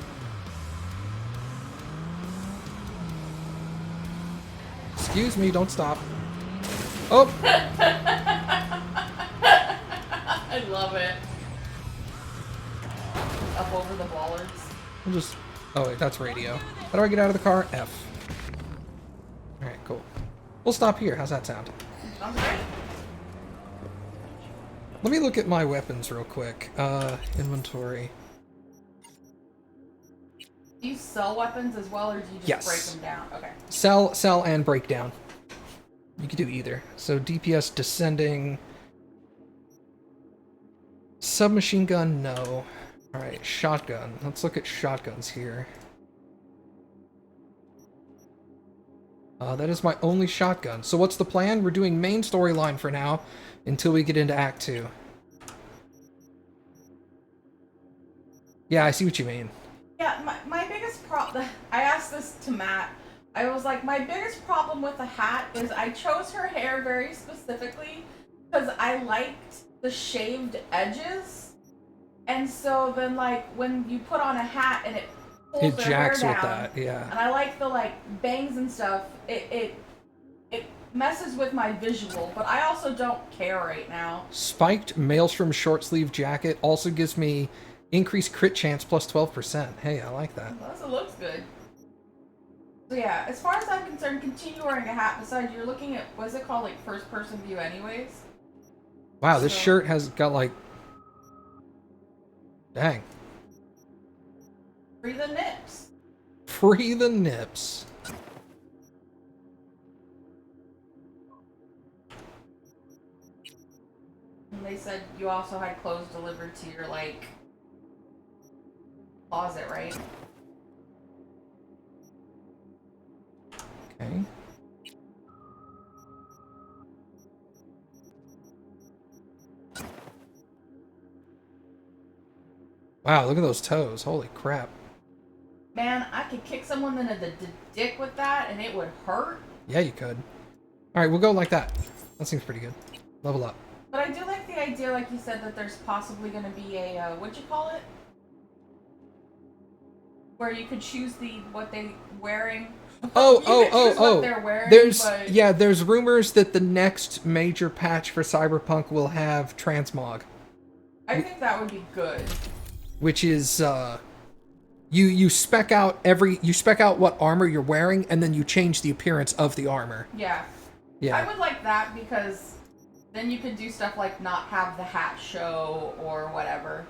Excuse me, don't stop. Oh! I love it. Up over the bollards. We'll just... Oh, wait, that's radio. How do I get out of the car? F. Alright, cool. We'll stop here. How's that sound? Sounds great. Let me look at my weapons real quick. Inventory. Do you sell weapons as well, or do you just Yes. break them down? Okay. Sell, and break down. You could do either. So DPS descending. Submachine gun, no. Alright, shotgun. Let's look at shotguns here. That is my only shotgun. So what's the plan? We're doing main storyline for now until we get into Act 2. Yeah, I see what you mean. Yeah, my biggest problem, I asked this to Matt, I was like, my biggest problem with the hat is I chose her hair very specifically because I liked the shaved edges, and so then like when you put on a hat and it pulls It their jacks hair with down, that, yeah. and I like the like bangs and stuff, it messes with my visual, but I also don't care right now. Spiked Maelstrom short sleeve jacket also gives me increased crit chance plus 12%. Hey, I like that. Plus it looks good. So yeah, as far as I'm concerned, continue wearing a hat. Besides, you're looking at, what's it called, like first person view anyways? Wow, this shirt has got like... Dang. Free the nips. Free the nips. And they said you also had clothes delivered to your, like, closet, right? Okay. Wow, look at those toes. Holy crap. Man, I could kick someone in the dick with that and it would hurt. Yeah, you could. Alright, we'll go like that. That seems pretty good. Level up. But I do like the idea, like you said, that there's possibly going to be a, what'd you call it? Where you could choose what they wearing. What they're wearing, there's rumors that the next major patch for Cyberpunk will have transmog. I think that would be good. Which is you spec out what armor you're wearing and then you change the appearance of the armor. Yeah. Yeah. I would like that because then you could do stuff like not have the hat show or whatever.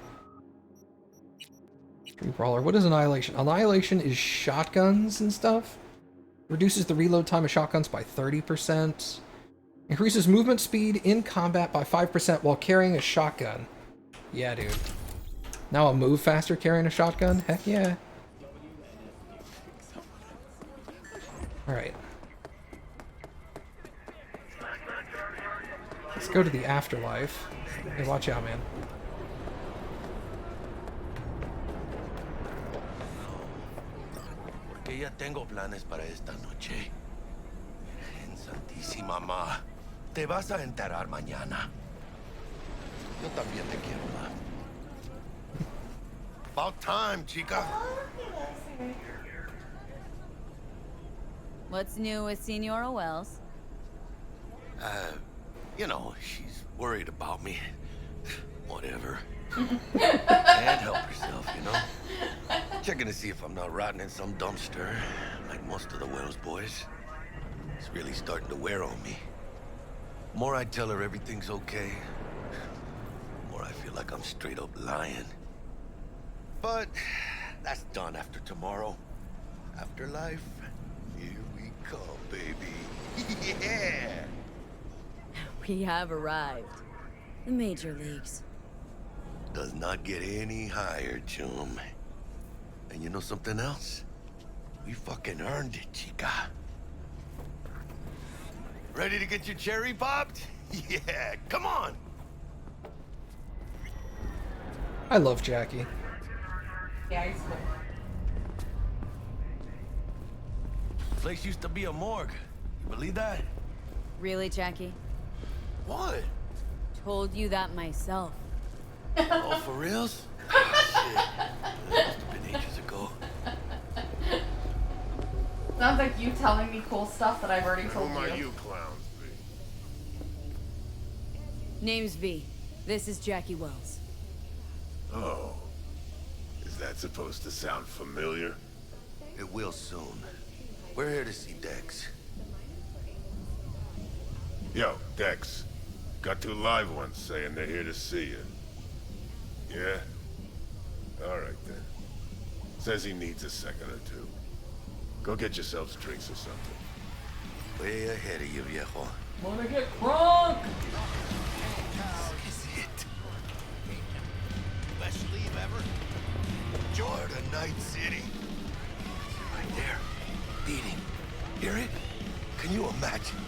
Street Brawler. What is Annihilation? Annihilation is shotguns and stuff. Reduces the reload time of shotguns by 30%. Increases movement speed in combat by 5% while carrying a shotgun. Yeah, dude. Now I'll move faster carrying a shotgun? Heck yeah. Alright. Let's go to the afterlife. Hey, watch out, man. Porque ya tengo planes para esta noche. En Santísima Ma, te vas a enterar mañana. Yo también te quiero, ma. About time, chica. What's new with Senora Wells? You know, she's worried about me. Whatever. Can't help herself, you know? Checking to see if I'm not rotting in some dumpster, like most of the Wells boys. It's really starting to wear on me. The more I tell her everything's okay, the more I feel like I'm straight up lying. But that's done after tomorrow. Afterlife, here we come, baby. Yeah! We have arrived. The major leagues. Does not get any higher, chum. And you know something else? We fucking earned it, chica. Ready to get your cherry popped? Yeah, come on! I love Jackie. Yeah, he's cool. Place used to be a morgue. You believe that? Really, Jackie? What? Told you that myself. Oh, for reals? Shit. That must have been ages ago. Sounds like you telling me cool stuff that I've already told you. Who might you clowns be? Name's V. This is Jackie Wells. Oh. Is that supposed to sound familiar? It will soon. We're here to see Dex. Yo, Dex. Got 2 live ones saying they're here to see you. Yeah? Alright then. Says he needs a second or 2. Go get yourselves drinks or something. Way ahead of you, viejo. Wanna get crunk? This is it. Best leave ever. Jordan, Night City. Right there. Beating. Hear it? Can you imagine?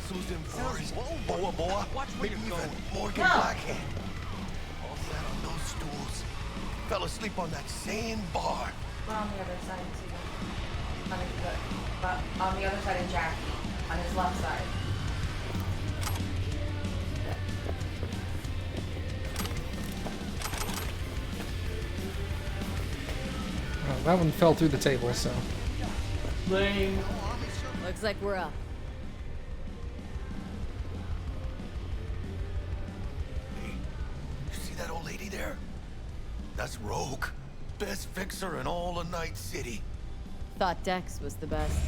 Susan Forrest, Boa Boa, maybe even Morgan Blackhand. All sat on those stools. Fell asleep on that same bar. We're on the other side, too. On the other side of Jackie. On his left side. Oh, that one fell through the table, so. Lame. Looks like we're up. You see that old lady there? That's Rogue. Best fixer in all of Night City. Thought Dex was the best.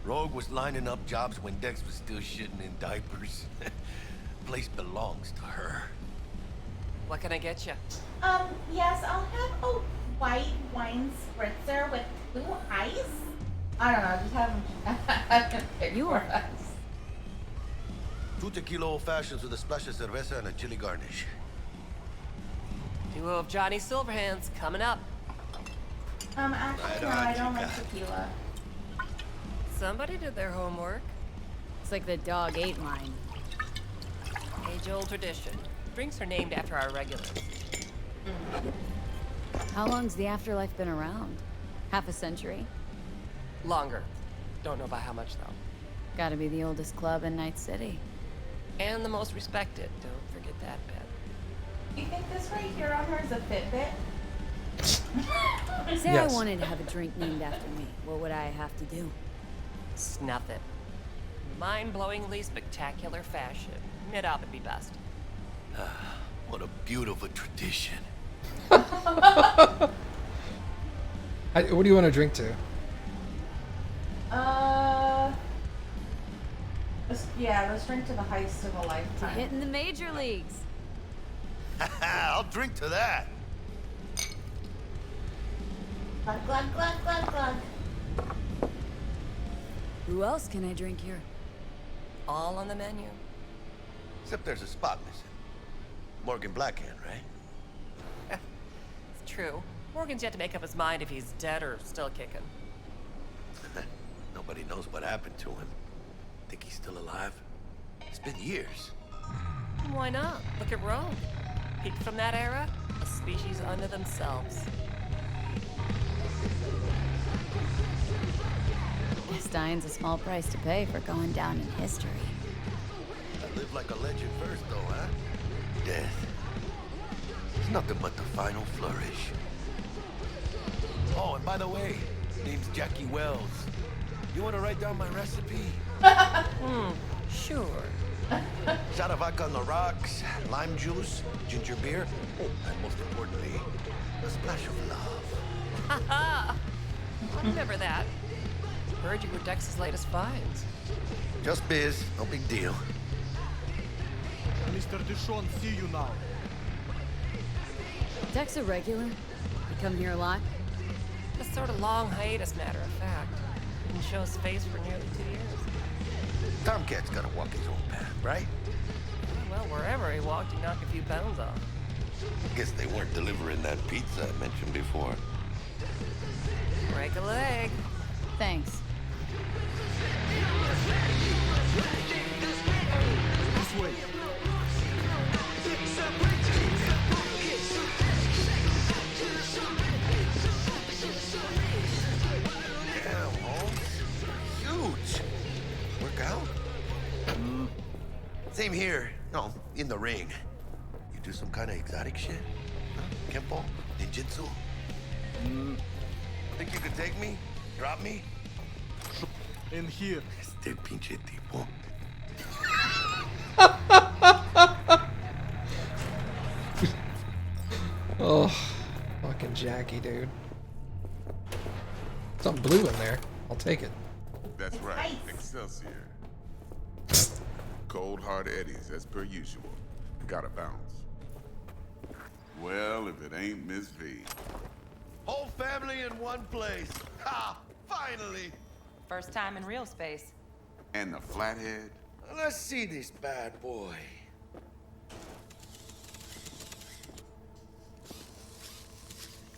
Rogue was lining up jobs when Dex was still shitting in diapers. Place belongs to her. What can I get you? Yes, I'll have a white wine spritzer with 2 ice. I don't know, just have him pick You for are- us. 2 tequila old fashions with a splash of cerveza and a chili garnish. Duo of Johnny Silverhands coming up. Actually, no, I don't like tequila. Somebody did their homework. It's like the dog ate mine. Age-old tradition. Drinks are named after our regulars. How long's the afterlife been around? Half a century? Longer. Don't know by how much, though. Gotta be the oldest club in Night City. And the most respected. Don't forget that bit. You think this right here on her is a Fitbit? Say Yes. I wanted to have a drink named after me. What would I have to do? Snuff it. Mind-blowingly spectacular fashion. Mid-op would be best. What a beautiful tradition. What do you want to drink to? Let's drink to the heist of a To lifetime. hitting the major leagues. I'll drink to that. Glug, glug, glug, glug, glug. Who else can I drink here? All on the menu. Except there's a spot missing. Morgan Blackhand, right? It's true. Morgan's yet to make up his mind if he's dead or still kicking. Nobody knows what happened to him. Think he's still alive? It's been years. Why not? Look at Rome. People from that era, a species unto themselves. Guess dying's a small price to pay for going down in history. I live like a legend first, though, huh? Death. It's nothing but the final flourish. Oh, and by the way, name's Jackie Wells. You want to write down my recipe? Sure. Shot of vodka on the rocks, lime juice, ginger beer, and most importantly, a splash of love. Haha! I remember that. Heard you were Dex's latest finds. Just biz, no big deal. Mr. Dishon, see you now. Dex a regular? You come here a lot? A sort of long hiatus, matter of fact. Didn't show his face for nearly 2 years. Tomcat's gotta walk his own path, right? Well, wherever he walked, he knocked a few pounds off. Guess they weren't delivering that pizza I mentioned before. Break a leg. Thanks. This way. Damn, Holmes. Huge. Work out? Same here. No, in the ring. You do some kind of exotic shit? Huh? Kempo? Ninjutsu? Think you could take me? Drop me? In here. Este pinche tipo. Oh, fucking Jackie, dude. Something blue in there. I'll take it. That's right. Excelsior. Cold hard eddies, as per usual. Gotta bounce. Well, if it ain't Miss V. Whole family in one place. Ha! Finally! First time in real space. And the flathead? Let's see this bad boy.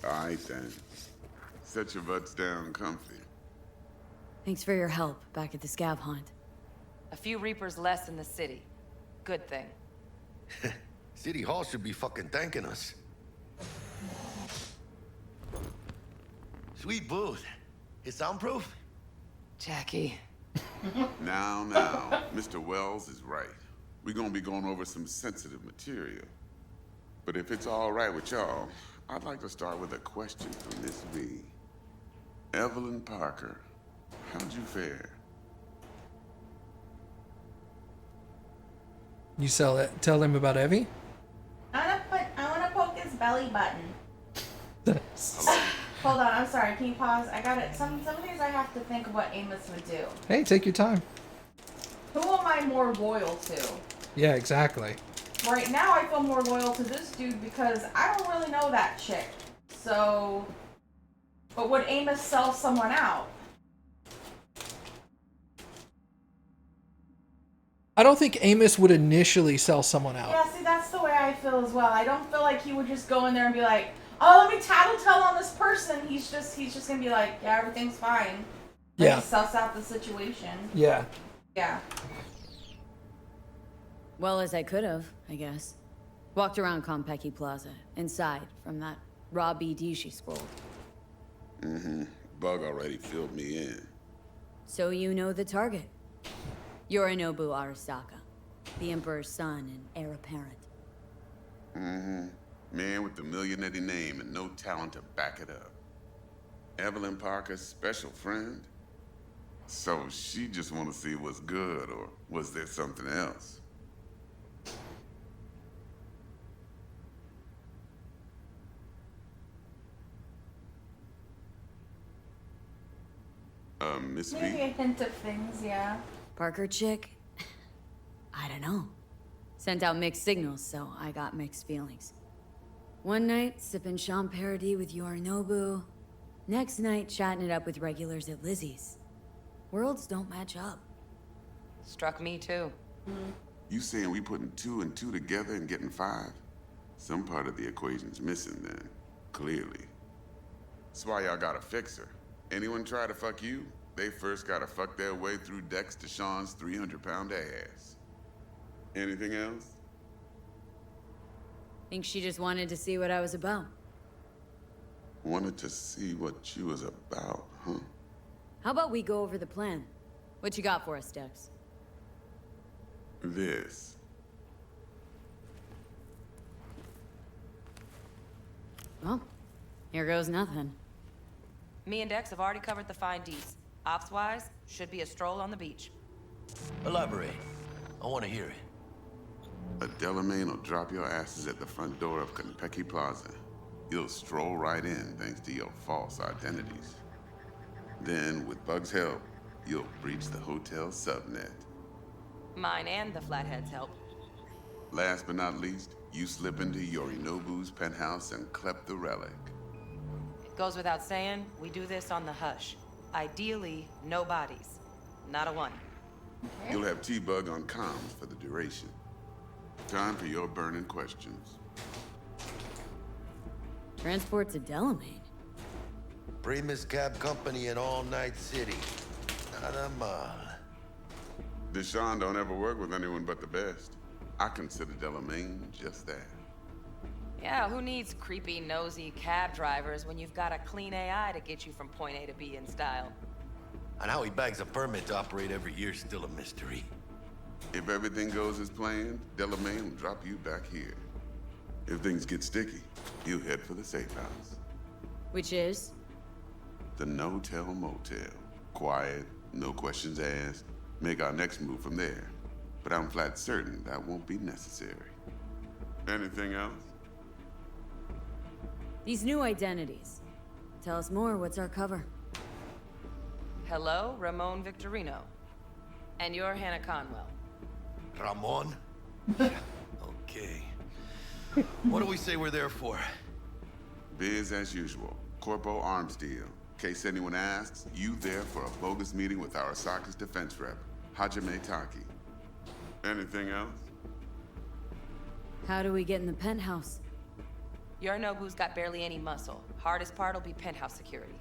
Alright then. Set your butts down comfy. Thanks for your help back at the scav hunt. A few Reapers less in the city. Good thing. City Hall should be fucking thanking us. Sweet booth. It's soundproof? Jackie. Now, Mr. Wells is right. We're gonna be going over some sensitive material. But if it's all right with y'all, I'd like to start with a question from Miss V. Evelyn Parker, how'd you fare? You tell him about Evie? I wanna poke his belly button. Hold on, I'm sorry, can you pause? I got it. Some of these I have to think of what Amos would do. Hey, take your time. Who am I more loyal to? Yeah, exactly. Right now I feel more loyal to this dude because I don't really know that chick. So, but would Amos sell someone out? I don't think Amos would initially sell someone out. Yeah, see, that's the way I feel as well. I don't feel like he would just go in there and be like, oh, let me tattletale on this person. He's just gonna be like, yeah, everything's fine. Like, Yeah. suss out the situation. Yeah. Yeah. Well, as I could have, I guess. Walked around Kappy Plaza, inside, from that raw BD she scrolled. Mm-hmm. Bug already filled me in. So you know the target. Yorinobu Arasaka, the Emperor's son and heir apparent. Mm-hmm. Man with the millionaire name and no talent to back it up. Evelyn Parker's special friend? So she just want to see what's good, or was there something else? Miss V? Maybe a hint of things, yeah. Parker chick? I don't know. Sent out mixed signals, so I got mixed feelings. One night, sipping Sean Paradis with Yorinobu. Next night, chatting it up with regulars at Lizzie's. Worlds don't match up. Struck me too. You saying we putting 2 and 2 together and getting 5? Some part of the equation's missing then, clearly. That's why y'all gotta fix her. Anyone try to fuck you, they first gotta fuck their way through Dex to Sean's 300-pound ass. Anything else? Think she just wanted to see what I was about. Wanted to see what you was about, huh? How about we go over the plan? What you got for us, Dex? This. Well, here goes nothing. Me and Dex have already covered the fine Ds. Ops-wise, should be a stroll on the beach. Elaborate. I want to hear it. A Delamain will drop your asses at the front door of Kappy Plaza. You'll stroll right in thanks to your false identities. Then, with Bug's help, you'll breach the hotel subnet. Mine and the Flathead's help. Last but not least, you slip into Yorinobu's penthouse and clep the relic. It goes without saying, we do this on the hush. Ideally, no bodies. Not a one. You'll have T-Bug on comms for the duration. Time for your burning questions. Transport to Delamain. Primus Cab Company in All Night City. Nada mal. Deshaun don't ever work with anyone but the best. I consider Delamain just that. Yeah, who needs creepy, nosy cab drivers when you've got a clean AI to get you from point A to B in style? And how he bags a permit to operate every year is still a mystery. If everything goes as planned, Delamain will drop you back here. If things get sticky, he'll head for the safe house. Which is? The no-tell motel. Quiet, no questions asked. Make our next move from there. But I'm flat certain that won't be necessary. Anything else? These new identities. Tell us more, what's our cover? Hello, Ramon Victorino. And you're Hannah Conwell. Ramon? Okay. What do we say we're there for? Biz as usual. Corpo arms deal. In case anyone asks, you there for a bogus meeting with Arasaka's defense rep, Hajime Taki. Anything else? How do we get in the penthouse? Yorinobu's got barely any muscle. Hardest part will be penthouse security.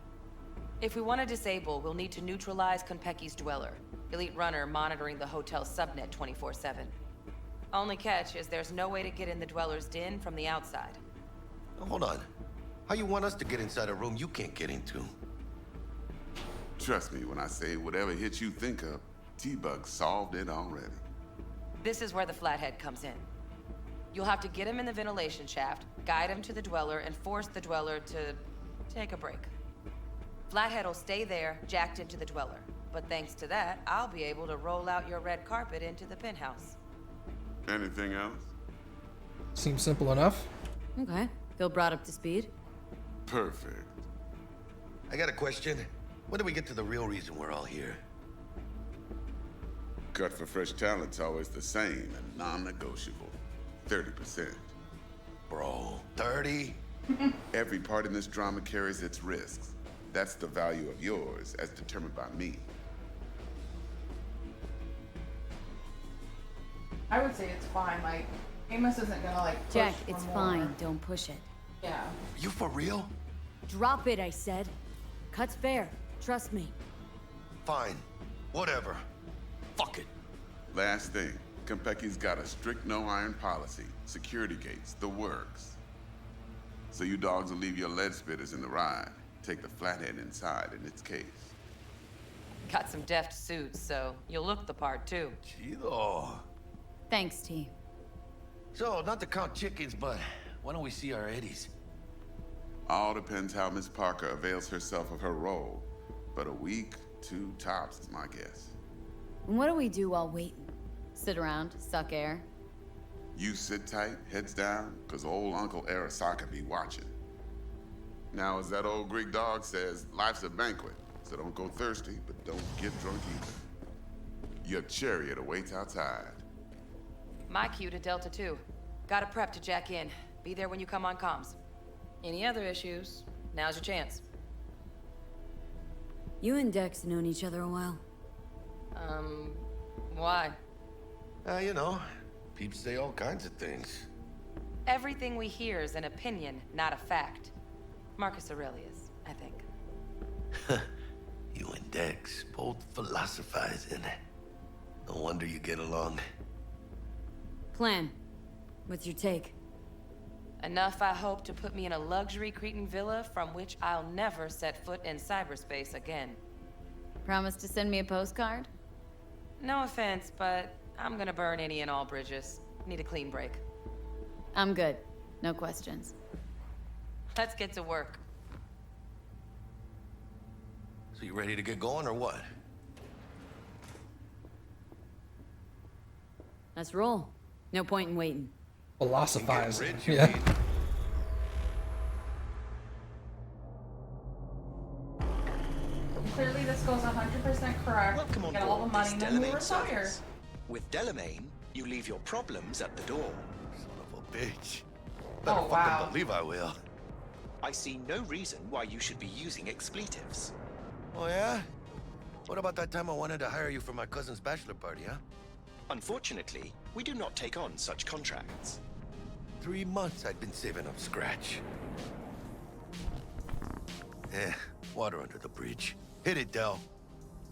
If we want to disable, we'll need to neutralize Konpeki's dweller, elite runner monitoring the hotel's subnet 24/7. Only catch is there's no way to get in the dweller's den from the outside. Hold on. How you want us to get inside a room you can't get into? Trust me when I say whatever hit you think of, T-Bug solved it already. This is where the Flathead comes in. You'll have to get him in the ventilation shaft, guide him to the dweller, and force the dweller to take a break. Flathead will stay there, jacked into the dweller. But thanks to that, I'll be able to roll out your red carpet into the penthouse. Anything else? Seems simple enough. Okay. Feel brought up to speed. Perfect. I got a question. When do we get to the real reason we're all here? Cut for fresh talent's always the same and non-negotiable. 30%. Bro, 30? Every part in this drama carries its risks. That's the value of yours, as determined by me. I would say it's fine. Like, Amos isn't gonna like push Jack, for it's more. fine. Don't push it. Yeah. You for real? Drop it, I said. Cut's fair. Trust me. Fine. Whatever. Fuck it. Last thing, Kappy's got a strict no-iron policy. Security gates, the works. So you dogs will leave your lead spitters in the ride. Take the flathead inside in its case. Got some deft suits, so you'll look the part too. Chido. Thanks, T. So, not to count chickens, but why don't we see our Eddies? All depends how Miss Parker avails herself of her role. But a week, 2 tops is my guess. And what do we do while waiting? Sit around, suck air? You sit tight, heads down, cause old Uncle Arasaka be watching. Now, as that old Greek dog says, life's a banquet, so don't go thirsty, but don't get drunk either. Your chariot awaits outside. My cue to Delta 2. Gotta prep to jack in. Be there when you come on comms. Any other issues, now's your chance. You and Dex known each other a while. Why? You know, people say all kinds of things. Everything we hear is an opinion, not a fact. Marcus Aurelius, I think. You and Dex both philosophizing. No wonder you get along. Plan. What's your take? Enough, I hope, to put me in a luxury Cretan villa from which I'll never set foot in cyberspace again. Promise to send me a postcard? No offense, but I'm gonna burn any and all bridges. Need a clean break. I'm good. No questions. Let's get to work. So you ready to get going or what? Let's roll. No point in waiting. Philosophizing. Yeah. Clearly, this goes 100% correct. Welcome on Get all the board money, this then we Delamain retire. service. With Delamain, you leave your problems at the door. Son of a bitch. Better Oh, wow. fucking believe I will. I see no reason why you should be using expletives. Oh yeah? What about that time I wanted to hire you for my cousin's bachelor party, huh? Unfortunately, we do not take on such contracts. 3 months I'd been saving up scratch. Water under the bridge. Hit it, Del.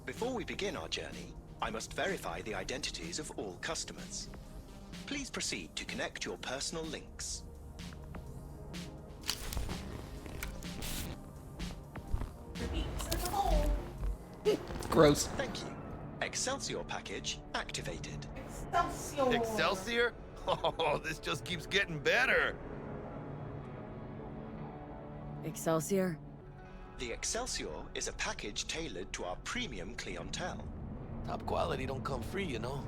Before we begin our journey, I must verify the identities of all customers. Please proceed to connect your personal links. Gross. Thank you. Excelsior package activated. Excelsior. Excelsior? Oh, this just keeps getting better. Excelsior? The Excelsior is a package tailored to our premium clientele. Top quality don't come free, you know.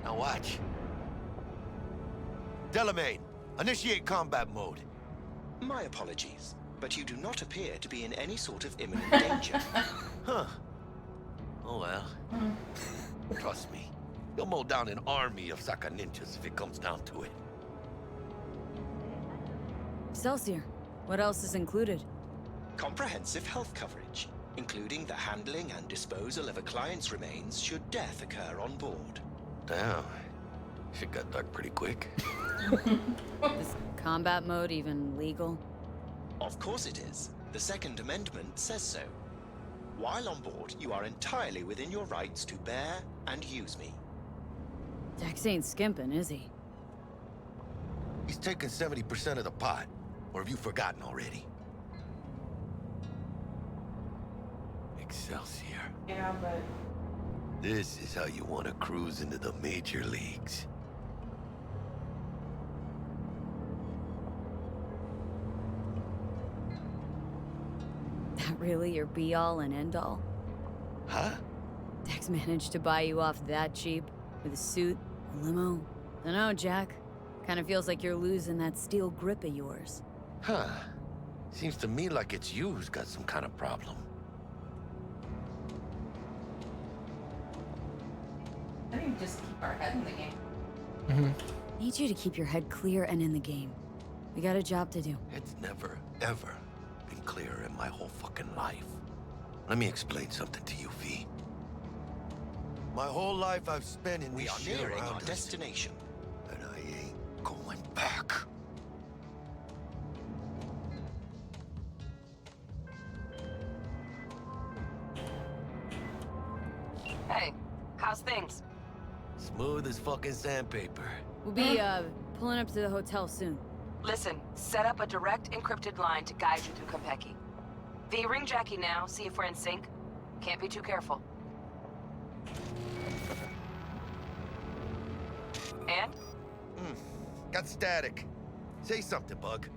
Now watch. Delamain, initiate combat mode. My apologies, but you do not appear to be in any sort of imminent danger. Huh. Oh well. Trust me. You'll mow down an army of Saka ninjas if it comes down to it. Excelsior. What else is included? Comprehensive health coverage, including the handling and disposal of a client's remains should death occur on board. Damn. Shit got dark pretty quick. Is combat mode even legal? Of course it is. The Second Amendment says so. While on board, you are entirely within your rights to bear and use me. Dex ain't skimping, is he? He's taking 70% of the pot. Or have you forgotten already? Excelsior. Yeah, but This is how you want to cruise into the major leagues. That really your be-all and end-all? Huh? Dex managed to buy you off that cheap? With a suit, a limo? Dunno, Jack. Kinda feels like you're losing that steel grip of yours. Huh. Seems to me like it's you who's got some kind of problem. I think just keep our head in the game. Need you to keep your head clear and in the game. We got a job to do. It's never, ever been clearer in my whole fucking life. Let me explain something to you, V. My whole life I've spent in We this are shit nearing around our us, destination. and I ain't going back. Hey, how's things? Smooth as fucking sandpaper. We'll be, pulling up to the hotel soon. Listen, set up a direct encrypted line to guide you through Kappy. V, ring Jackie now, see if we're in sync. Can't be too careful. And? Got static. Say something, Bug.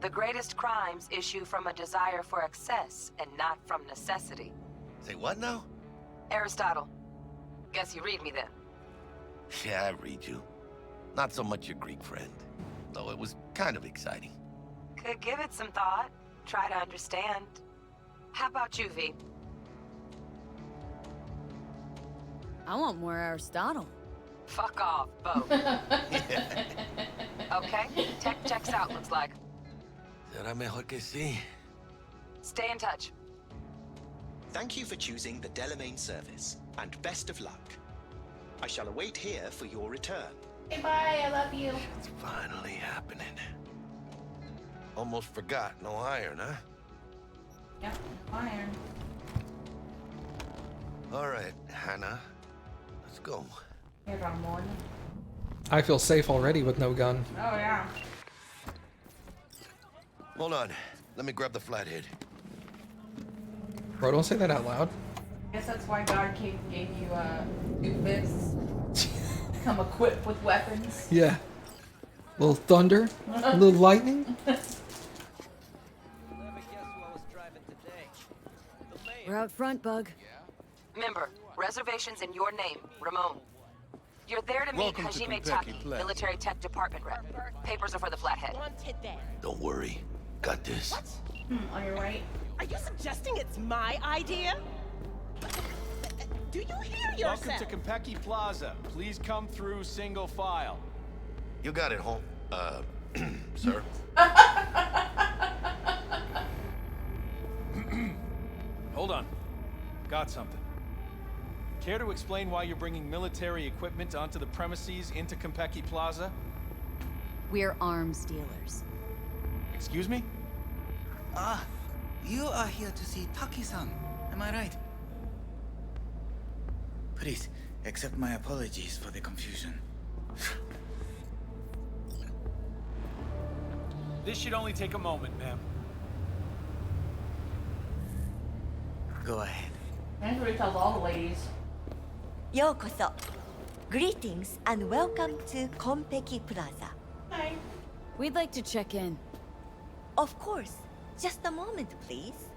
The greatest crimes issue from a desire for excess and not from necessity. Say what now? Aristotle. Guess you read me then. Yeah, I read you. Not so much your Greek friend, though it was kind of exciting. Could give it some thought. Try to understand. How about you, V? I want more Aristotle. Fuck off, Bo. Okay, tech checks out, looks like. Será mejor que sí. Stay in touch. Thank you for choosing the Delamain service, and best of luck. I shall await here for your return. Okay, bye. I love you. It's finally happening. Almost forgot, no iron, huh? Yep, iron. All right, Hannah. Let's go. Hey, Ramon. I feel safe already with no gun. Oh, yeah. Hold on. Let me grab the flathead. Bro, don't say that out loud. Guess that's why God gave you, two fists. Come equipped with weapons. Yeah. Little thunder, a little lightning. We're out front, Bug. Remember, reservations in your name, Ramon. You're there to meet Welcome to Hajime Kappy Taki, Plaza. military tech department rep. Papers are for the flathead. Don't worry. Got this. On your right. Are you suggesting it's my idea? Do you hear yourself? Welcome to Kappy Plaza. Please come through single file. You got it, home. Sir. Hold on. Got something. Care to explain why you're bringing military equipment onto the premises into Kappy Plaza? We're arms dealers. Excuse me? Ah, you are here to see Taki-san, am I right? Please, accept my apologies for the confusion. This should only take a moment, ma'am. Go ahead. Everybody tells all the ladies. Yokoso. Greetings and welcome to Konpeki Plaza. Hi. We'd like to check in. Of course. Just a moment, please.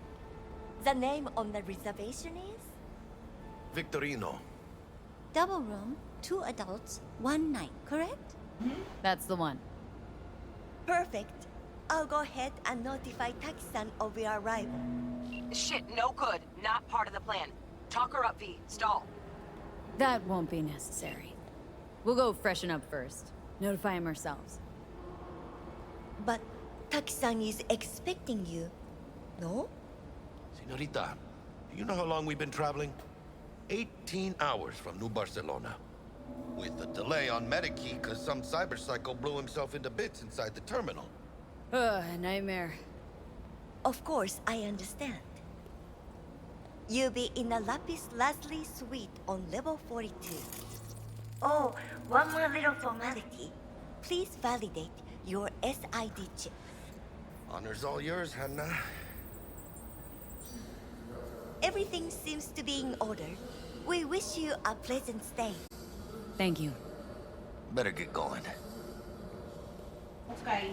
The name on the reservation is? Victorino. Double room, 2 adults, 1 night, correct? That's the one. Perfect. I'll go ahead and notify Taki-san of your arrival. Shit, no good. Not part of the plan. Talk her up, V. Stall. That won't be necessary. We'll go freshen up first. Notify him ourselves. But Taki-san is expecting you, no? Señorita, do you know how long we've been traveling? 18 hours from New Barcelona. With a delay on AwesomeMattG because some cyberpsycho blew himself into bits inside the terminal. Ugh, nightmare. Of course, I understand. You'll be in a Lapis Lazuli suite on level 42. Oh, one more little formality. Please validate your SID chip. Honor's all yours, Hannah. Everything seems to be in order. We wish you a pleasant stay. Thank you. Better get going. Okay.